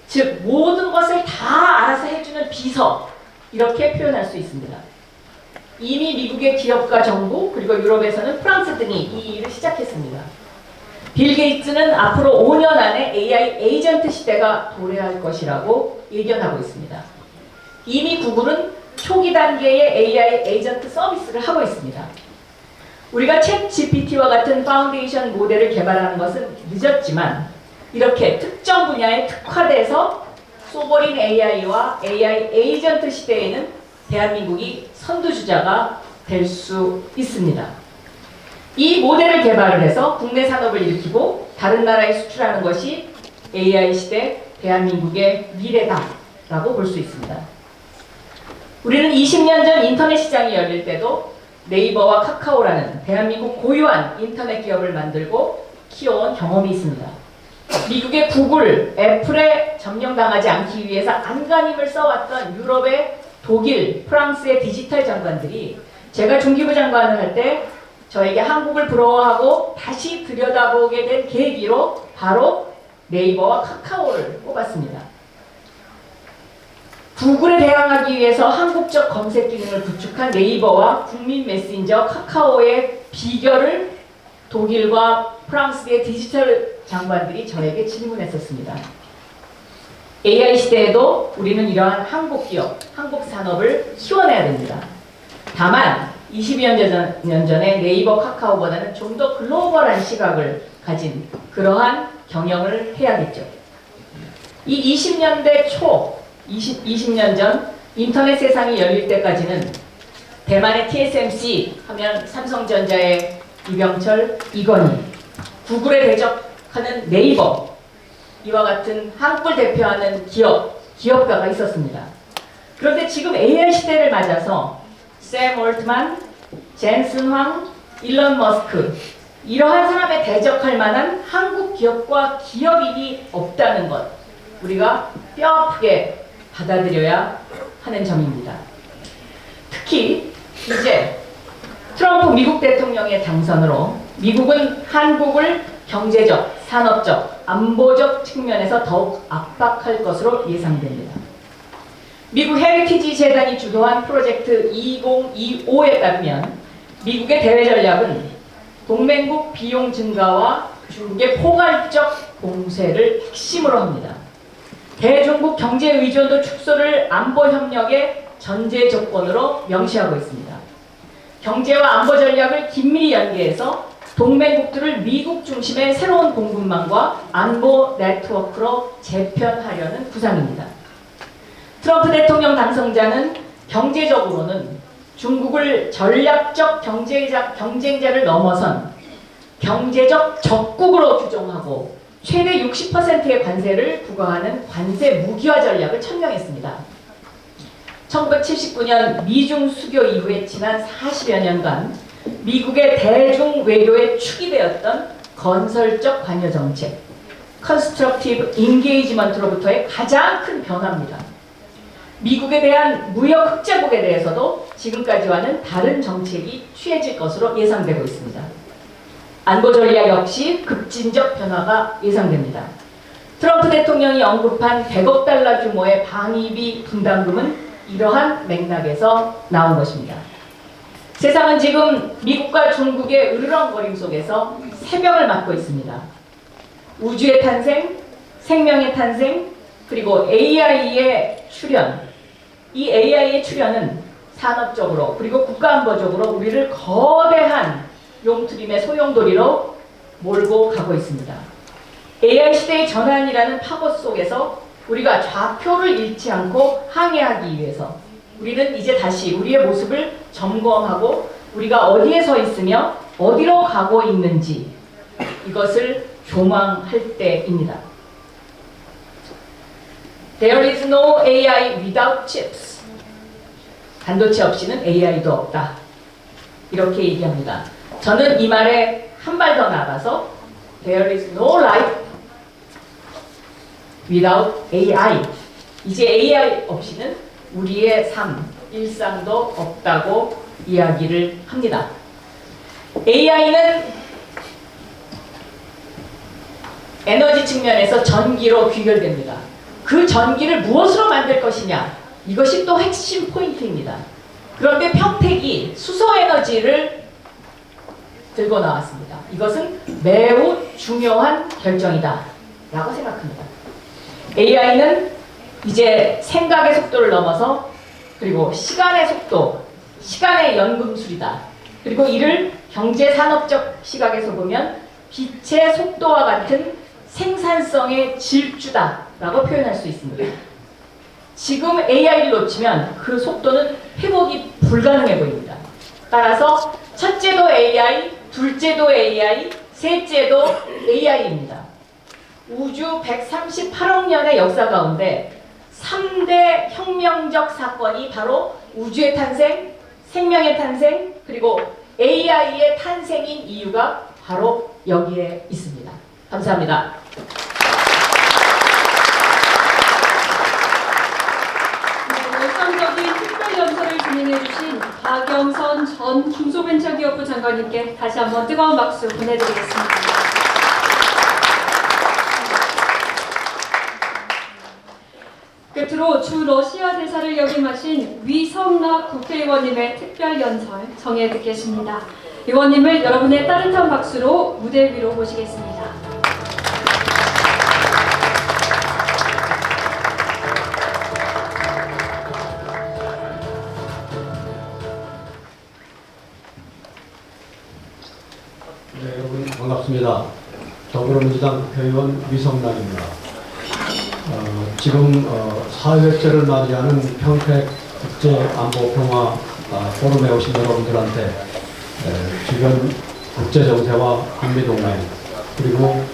즉 모든 것을 다 알아서 해주는 비서, 이렇게 표현할 수 있습니다. 이미 미국의 기업과 정부 그리고 유럽에서는 프랑스 등이 이 일을 시작했습니다. 빌 게이츠는 앞으로 5년 안에 AI 에이전트 시대가 도래할 것이라고 예견하고 있습니다. 이미 구글은 초기 단계의 AI 에이전트 서비스를 하고 있습니다. 우리가 챗 GPT와 같은 파운데이션 모델을 개발하는 것은 늦었지만 이렇게 특정 분야에 특화돼서 소버린 AI와 AI 에이전트 시대에는 대한민국이 선두주자가 될 수 있습니다. 이 모델을 개발을 해서 국내 산업을 일으키고 다른 나라에 수출하는 것이 AI 시대 대한민국의 미래다라고 볼 수 있습니다. 우리는 20년 전 인터넷 시장이 열릴 때도 네이버와 카카오라는 대한민국 고유한 인터넷 기업을 만들고 키워온 경험이 있습니다. 미국의 구글, 애플에 점령당하지 않기 위해서 안간힘을 써왔던 유럽의 독일, 프랑스의 디지털 장관들이 제가 중기부 장관을 할 때 저에게 한국을 부러워하고 다시 들여다보게 된 계기로 바로 네이버와 카카오를 꼽았습니다. 구글에 대항하기 위해서 한국적 검색 기능을 구축한 네이버와 국민 메신저 카카오의 비결을 독일과 프랑스의 디지털 장관들이 저에게 질문했었습니다. AI 시대에도 우리는 이러한 한국 기업, 한국 산업을 키워내야 됩니다. 다만 22년 전에 네이버 카카오보다는 좀 더 글로벌한 시각을 가진 그러한 경영을 해야겠죠. 이 20년대 초, 20년 전 인터넷 세상이 열릴 때까지는 대만의 TSMC 하면 삼성전자의 이병철, 이건희, 구글에 대적하는 네이버, 이와 같은 한국을 대표하는 기업가가 있었습니다. 그런데 지금 AI 시대를 맞아서 샘 올트만, 젠슨 황, 일론 머스크, 이러한 사람에 대적할 만한 한국 기업과 기업인이 없다는 것, 우리가 뼈 아프게 받아들여야 하는 점입니다. 특히 이제 트럼프 미국 대통령의 당선으로 미국은 한국을 경제적, 산업적, 안보적 측면에서 더욱 압박할 것으로 예상됩니다. 미국 헤리티지 재단이 주도한 프로젝트 2025에 따르면 미국의 대외 전략은 동맹국 비용 증가와 중국의 포괄적 공세를 핵심으로 합니다. 대중국 경제 의존도 축소를 안보 협력의 전제 조건으로 명시하고 있습니다. 경제와 안보 전략을 긴밀히 연계해서 동맹국들을 미국 중심의 새로운 공급망과 안보 네트워크로 재편하려는 구상입니다. 트럼프 대통령 당선자는 경제적으로는 중국을 전략적 경쟁자를 넘어선 경제적 적국으로 규정하고 최대 60%의 관세를 부과하는 관세 무기화 전략을 천명했습니다. 1979년 미중 수교 이후에 지난 40여 년간 미국의 대중 외교의 축이 되었던 건설적 관여 정책, 컨스트럭티브 인게이지먼트로부터의 가장 큰 변화입니다. 미국에 대한 무역 흑자국에 대해서도 지금까지와는 다른 정책이 취해질 것으로 예상되고 있습니다. 안보 전략 역시 급진적 변화가 예상됩니다. 트럼프 대통령이 언급한 100억 달러 규모의 방위비 분담금은 이러한 맥락에서 나온 것입니다. 세상은 지금 미국과 중국의 으르렁거림 속에서 새벽을 맞고 있습니다. 우주의 탄생, 생명의 탄생, 그리고 AI의 출현. 이 AI의 출현은 산업적으로 그리고 국가안보적으로 우리를 거대한 용트림의 소용돌이로 몰고 가고 있습니다. AI 시대의 전환이라는 파고 속에서 우리가 좌표를 잃지 않고 항해하기 위해서 우리는 이제 다시 우리의 모습을 점검하고 우리가 어디에 서 있으며 어디로 가고 있는지 이것을 조망할 때입니다. There is no AI without chips. 반도체 없이는 AI도 없다. 이렇게 얘기합니다. 저는 이 말에 한 발 더 나가서 There is no life without AI. 이제 AI 없이는 우리의 삶, 일상도 없다고 이야기를 합니다. AI는 에너지 측면에서 전기로 귀결됩니다. 그 전기를 무엇으로 만들 것이냐? 이것이 또 핵심 포인트입니다. 그런데 평택이 수소에너지를 들고 나왔습니다. 이것은 매우 중요한 결정이다 라고 생각합니다. AI는 이제 생각의 속도를 넘어서 그리고 시간의 속도, 시간의 연금술이다. 그리고 이를 경제산업적 시각에서 보면 빛의 속도와 같은 생산성의 질주다 라고 표현할 수 있습니다. 지금 AI를 놓치면 그 속도는 회복이 불가능해 보입니다. 따라서 첫째도 AI, 둘째도 AI, 셋째도 AI입니다. 우주 138억 년의 역사 가운데 3대 혁명적 사건이 바로 우주의 탄생, 생명의 탄생, 그리고 AI의 탄생인 이유가 바로 여기에 있습니다. 감사합니다. 열성적인 특별연설을 진행해주신 박영선 전 중소벤처기업부 장관님께 다시 한번 뜨거운 박수 보내드리겠습니다. 끝으로 주 러시아 대사를 역임하신 위성락 국회의원님의 특별연설 정해 듣겠습니다. 의원님을 여러분의 따뜻한 박수로 무대 위로 모시겠습니다. 네, 여러분 반갑습니다. 더불어민주당 국회의원 위성락입니다. 지금 4회째를 맞이하는 평택 국제안보평화 포럼에 오신 여러분들한테 주변 국제정세와 한미동맹 그리고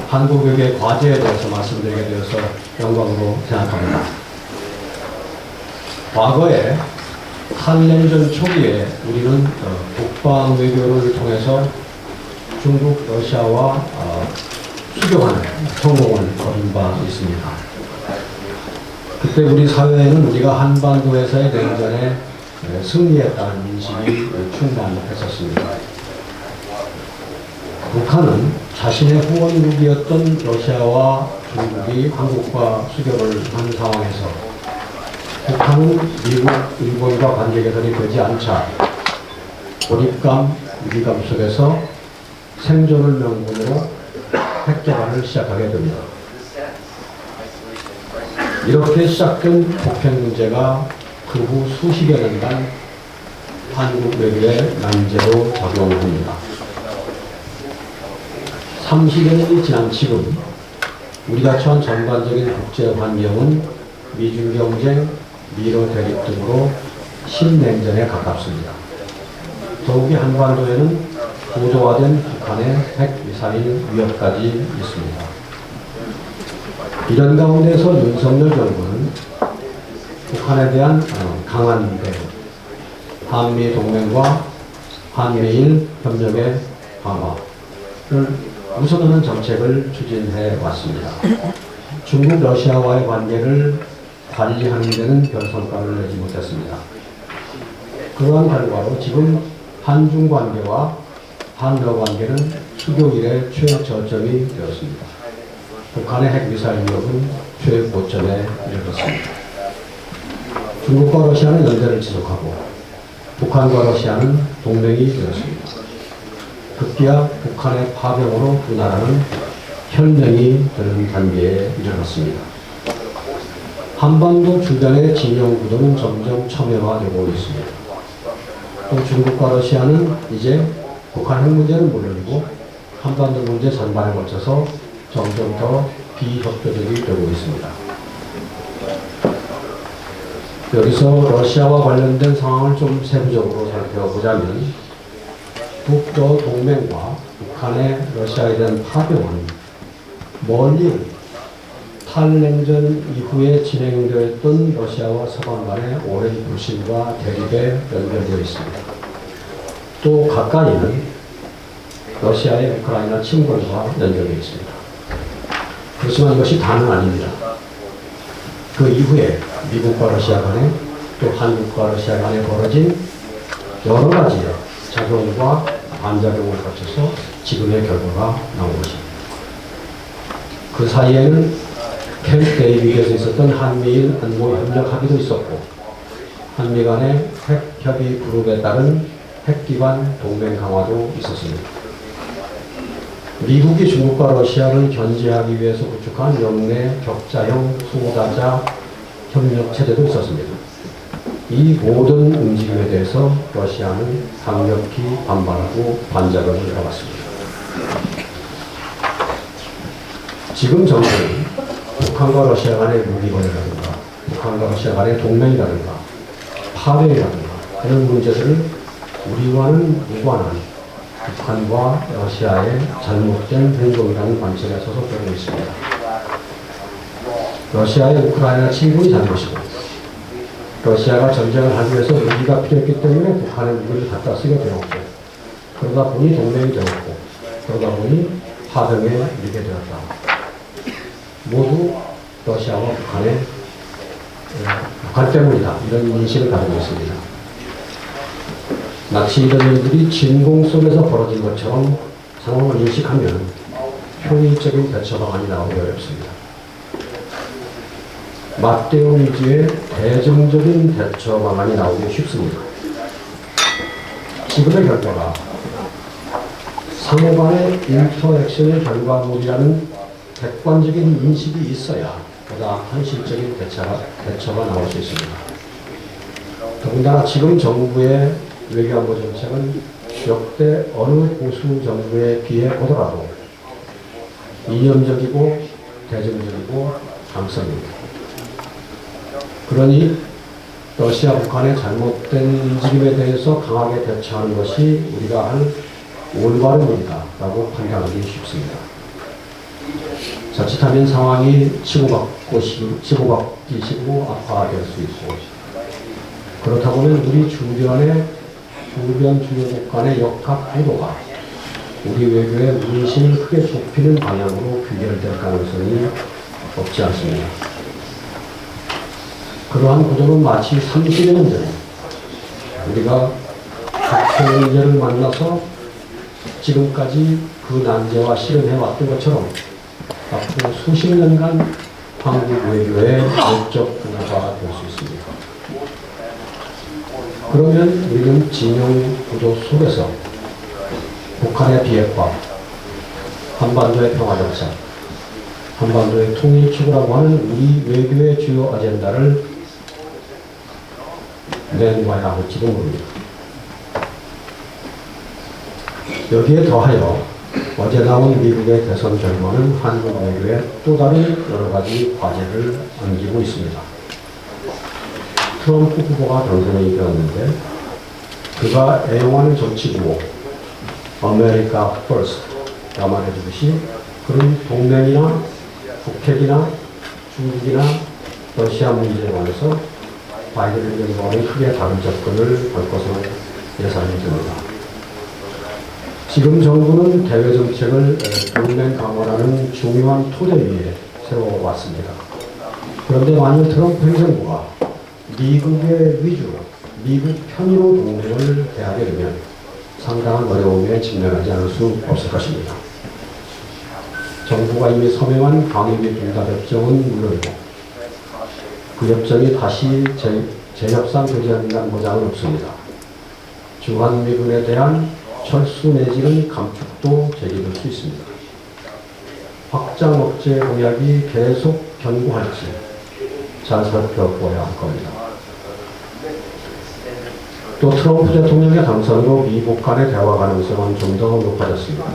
한국역의 과제에 대해서 말씀드리게 되어서 영광으로 생각합니다. 과거에 한냉전 초기에 우리는 국방 외교를 통해서 중국, 러시아와 수교하는 성공을 거둔 바 있습니다. 그때 우리 사회에는 우리가 한반도에서의 냉전에 승리했다는 인식이 충만했었습니다. 북한은 자신의 후원국이었던 러시아와 중국이 한국과 수교를 한 상황에서 북한은 미국, 일본과 관계 개선이 되지 않자 고립감, 위기감 속에서 생존을 명분으로 핵개발을 시작하게 됩니다. 이렇게 시작된 북핵 문제가 그 후 수십여 년간 한국 외교의 난제로 작용합니다. 30여 년이 지난 지금 우리가 처한 전반적인 국제 환경은 미중 경쟁, 미러 대립 등으로 신냉전에 가깝습니다. 더욱이 한반도에는 고도화된 북한의 핵미사일 위협까지 있습니다. 이런 가운데서 윤석열 정부는 북한에 대한 강한 대응, 한미 동맹과 한미일 협력의 강화를 우선하는 정책을 추진해 왔습니다. 중국, 러시아와의 관계를 관리하는 데는 별 성과를 내지 못했습니다. 그러한 결과로 지금 한중 관계와 한러 관계는 수교 이래 최저점이 되었습니다. 북한의 핵미사일 위협은 최고점에 이르렀습니다. 중국과 러시아는 연대를 지속하고 북한과 러시아는 동맹이 되었습니다. 급기야 북한의 파병으로 두 나라는 혈맹이 되는 단계에 이르렀습니다. 한반도 주변의 진영 구도는 점점 첨예화되고 있습니다. 또 중국과 러시아는 이제 북한 핵 문제는 물론이고 한반도 문제 전반에 걸쳐서 점점 더 비협조적이 되고 있습니다. 여기서 러시아와 관련된 상황을 좀 세부적으로 살펴보자면 북러 동맹과 북한의 러시아에 대한 파병은 멀리 탈냉전 이후에 진행되었던 러시아와 서방 간의 오랜 불신과 대립에 연결되어 있습니다. 또 가까이는 러시아의 우크라이나 침공과 연결되어 있습니다. 그렇지만 이것이 다는 아닙니다. 그 이후에 미국과 러시아 간에 또 한국과 러시아 간에 벌어진 여러 가지의 작용과 반작용을 거쳐서 지금의 결과가 나온 것입니다. 그 사이에는 캠프 데이비드에서 있었던 한미일 안보 협력 합의도 있었고, 한미 간의 핵 협의 그룹에 따른 핵 기반 동맹 강화도 있었습니다. 미국이 중국과 러시아를 견제하기 위해서 구축한 영내 격자형 수호자자 협력 체제도 있었습니다. 이 모든 움직임에 대해서 러시아는 강력히 반발하고 반작용을 해왔습니다. 지금 정부는 북한과 러시아 간의 무기거래라든가 북한과 러시아 간의 동맹이라든가 파괴라든가 이런 문제들을 우리와는 무관한 북한과 러시아의 잘못된 행동이라는 관점에 서서 보고 있습니다. 러시아의 우크라이나 침공이 잘못이고, 러시아가 전쟁을 하기 위해서 무기가 필요했기 때문에 북한의 무기를 갖다 쓰게 되었고, 그러다 보니 동맹이 되었고, 그러다 보니 파병에 밀게 되었다. 모두 러시아와 북한 때문이다. 이런 인식을 가지고 있습니다. 마치 이런 일들이 진공 속에서 벌어진 것처럼 상황을 인식하면 효율적인 대처 방안이 나오기 어렵습니다. 맞대응 위주의 대중적인 대처 방안이 나오기 쉽습니다. 지금의 결과가 상호간의 인터액션의 결과물이라는 객관적인 인식이 있어야 보다 현실적인 대처가 나올 수 있습니다. 더군다나 지금 정부의 외교안보 정책은 역대 어느 보수 정부에 비해 보더라도 이념적이고 대중적이고 강성입니다. 그러니 러시아 북한의 잘못된 움직임에 대해서 강하게 대처하는 것이 우리가 할 올바른 일이다라고 판단하기 쉽습니다. 자칫하면 상황이 치고받기 쉽고 악화될 수 있고, 그렇다 보면 우리 주변 주요국 간의 역학 구도가 우리 외교의 문신을 크게 좁히는 방향으로 귀결될 가능성이 없지 않습니다. 그러한 구도는 마치 30여 년 전에 우리가 국회 문제를 만나서 지금까지 그 난제와 실현해왔던 것처럼 앞으로 수십 년간 한국 외교의 역적 분야가 될 수 있습니다. 그러면 우리는 진영 구도 속에서 북한의 비핵화, 한반도의 평화 정착, 한반도의 통일 추구라고 하는 우리 외교의 주요 아젠다를 내놓아야 할지도 모릅니다. 여기에 더하여 어제 나온 미국의 대선 결과는 한국 외교에 또 다른 여러 가지 과제를 안기고 있습니다. 트럼프 후보가 당선이 되었는데 그가 애용하는 정치구호 아메리카 퍼스트가 말해주듯이 그런 동맹이나 북핵이나 중국이나 러시아 문제에 관해서 바이든 행정부와는 크게 다른 접근을 할 것으로 예상이 됩니다. 지금 정부는 대외 정책을 동맹 강화라는 중요한 토대 위에 세워왔습니다. 그런데 만일 트럼프 행정부가 미국의 위주로, 미국 편의로 동맹을 대하게 되면 상당한 어려움에 직면하지 않을 수 없을 것입니다. 정부가 이미 서명한 방위비 분담 협정은 물론이고 그 협정이 다시 재협상 되지 않는다는 보장은 없습니다. 주한미군에 대한 철수 내지는 감축도 제기될 수 있습니다. 확장 억제 공약이 계속 견고할지 잘 살펴보아야 할 겁니다. 또 트럼프 대통령의 당선으로 미국 간의 대화 가능성은 좀 더 높아졌습니다.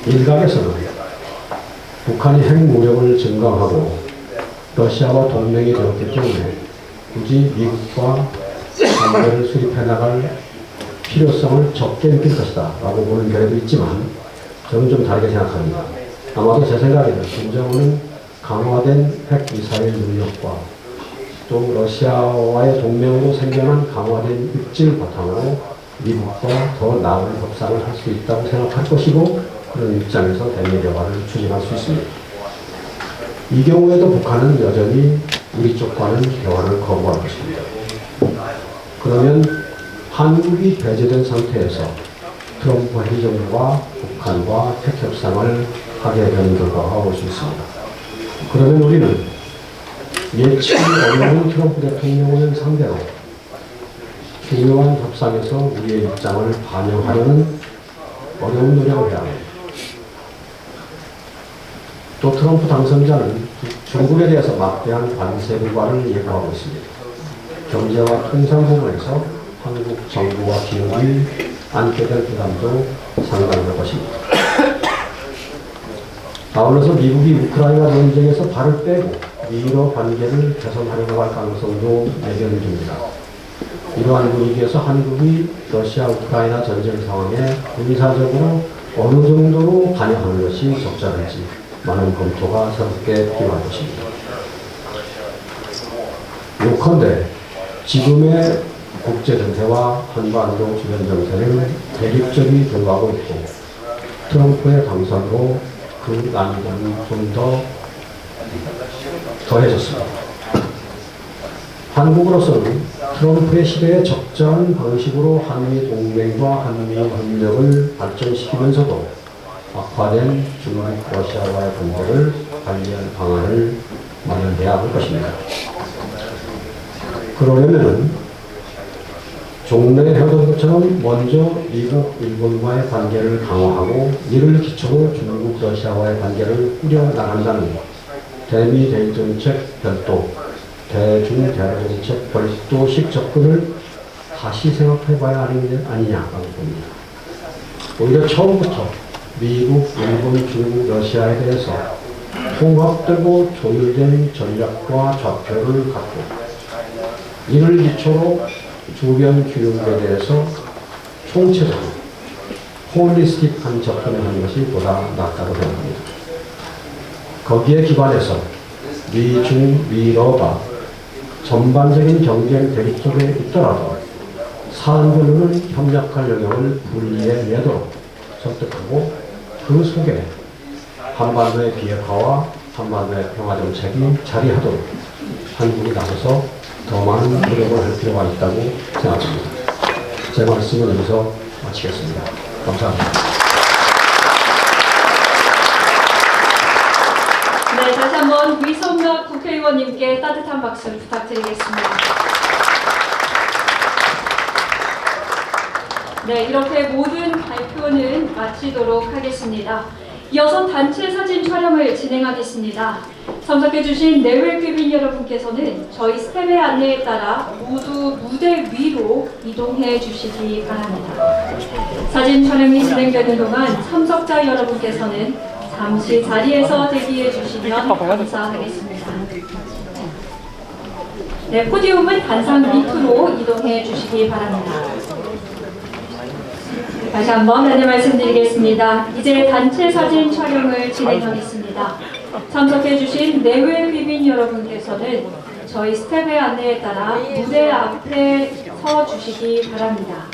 일각에서는 북한이 핵무력을 증강하고 러시아와 동맹이 되었기 때문에 굳이 미국과 관계를 수립해 나갈 필요성을 적게 느낄 것이다 라고 보는 견해도 있지만 저는 좀 다르게 생각합니다. 아마도 제 생각에는 김정은은 강화된 핵미사일 능력과 또 러시아와의 동맹으로 생겨난 강화된 입질 바탕으로 미국과 더 나은 협상을 할 수 있다고 생각할 것이고 그런 입장에서 대미 대화를 추진할 수 있습니다. 이 경우에도 북한은 여전히 우리 쪽과는 대화를 거부할 것입니다. 그러면 한국이 배제된 상태에서 트럼프 행정부가 북한과 핵협상을 하게 되는 결과가 올 수 있습니다. 그러면 우리는 예측이 어려운 트럼프 대통령을 상대로 중요한 협상에서 우리의 입장을 반영하려는 어려운 노력을 해야 합니다. 또 트럼프 당선자는 중국에 대해서 막대한 관세 부과를 예고하고 있습니다. 경제와 통상 부분에서 한국 정부와 기업이 안게 될 부담도 상당할 것입니다. 아울러서 미국이 우크라이나 전쟁에서 발을 빼고 미러 관계를 개선하려고 할 가능성도 예견됩니다. 이러한 분위기에서 한국이 러시아 우크라이나 전쟁 상황에 군사적으로 어느 정도로 관여하는 것이 적절한지 많은 검토가 새롭게 필요할 것입니다. 요컨대 지금의 국제 정세와 한반도 주변 정세는 대립적이 되어가고 있고 트럼프의 당선으로 그 난이도는 좀 더 더해졌습니다. 한국으로서는 트럼프의 시대에 적절한 방식으로 한미 동맹과 한미 협력을 발전시키면서도 악화된 중국, 러시아와의 관계를 관리할 방안을 마련해야 할 것입니다. 그러려면 종래 해오던 것처럼 먼저 미국, 일본과의 관계를 강화하고 이를 기초로 중국, 러시아와의 관계를 꾸려나간다는 대미 대일정책 별도, 대중 대화정책 별도식 접근을 다시 생각해봐야 하는 게 아니냐고 봅니다. 오히려 처음부터 미국, 일본, 중국, 러시아에 대해서 통합되고 조율된 전략과 좌표를 갖고 이를 기초로 주변 기능에 대해서 총체적으로 홀리스틱한 접근을 하는 것이 보다 낫다고 생각합니다. 거기에 기반해서 미, 중, 미러가 전반적인 경쟁 대립 속에 있더라도 사안별로는 협력할 영역을 분리해 내도록 설득하고 그 속에 한반도의 비핵화와 한반도의 평화정책이 자리하도록 한국이 나서서 더 많은 노력을 할 필요가 있다고 생각합니다. 제 말씀은 여기서 마치겠습니다. 감사합니다. 네, 다시 한번 위성락 국회의원님께 따뜻한 박수 부탁드리겠습니다. 네, 이렇게 모든 발표는 마치도록 하겠습니다. 이어서 단체 사진 촬영을 진행하겠습니다. 참석해주신 내외 귀빈 여러분께서는 저희 스텝의 안내에 따라 모두 무대 위로 이동해 주시기 바랍니다. 사진 촬영이 진행되는 동안 참석자 여러분께서는 잠시 자리에서 대기해 주시면 감사하겠습니다. 네, 포디움은 단상 밑으로 이동해 주시기 바랍니다. 다시 한번 안내 말씀드리겠습니다. 이제 단체 사진 촬영을 진행하겠습니다. 참석해주신 내외 귀빈 여러분께서는 저희 스텝의 안내에 따라 무대 앞에 서 주시기 바랍니다.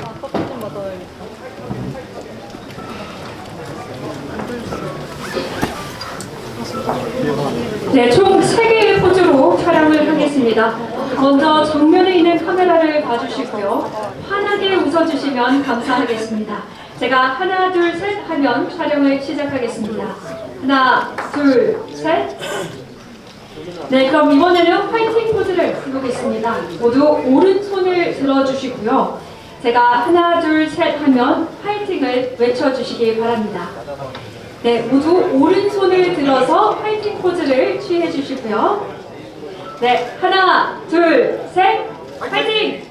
네, 총 3개의 포즈로 촬영을 하겠습니다. 먼저 정면에 있는 카메라를 봐주시고요. 환하게 웃어주시면 감사하겠습니다. 제가 하나, 둘, 셋 하면 촬영을 시작하겠습니다. 하나, 둘, 셋. 네, 그럼 이번에는 파이팅 포즈를 해보겠습니다. 모두 오른손을 들어주시고요. 제가 하나, 둘, 셋 하면 파이팅을 외쳐주시기 바랍니다. 네, 모두 오른손을 들어서 파이팅 포즈를 취해주시고요. 네, 하나, 둘, 셋, 파이팅!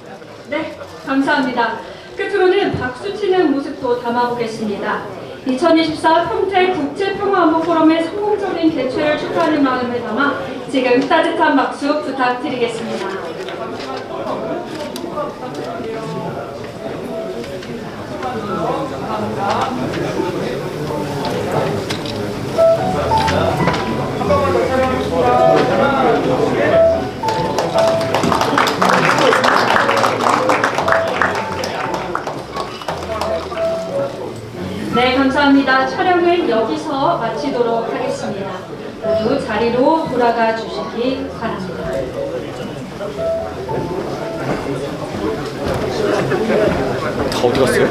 네, 감사합니다. 끝으로는 박수치는 모습도 담아보겠습니다. 2024 평택 국제평화안보 포럼의 성공적인 개최를 축하하는 마음을 담아 지금 따뜻한 박수 부탁드리겠습니다. 감사합니다. 촬영은 여기서 마치도록 하겠습니다. 모두 자리로 돌아가 주시기 바랍니다. 어디 갔어요?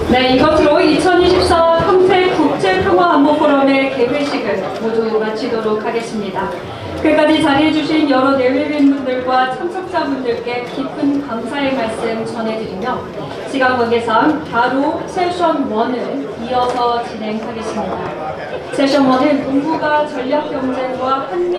네, 이것으로 2024 평택 국제평화안보포럼의 개회식을 모두 마치도록 하겠습니다. 끝까지 자리해주신 여러 내외인분들과 참석자분들께 깊은 감사의 말씀 전해드리며 시간 관계상 바로 세션 1을 이어서 진행하겠습니다. 세션 1은 동북아 전략경쟁과 한미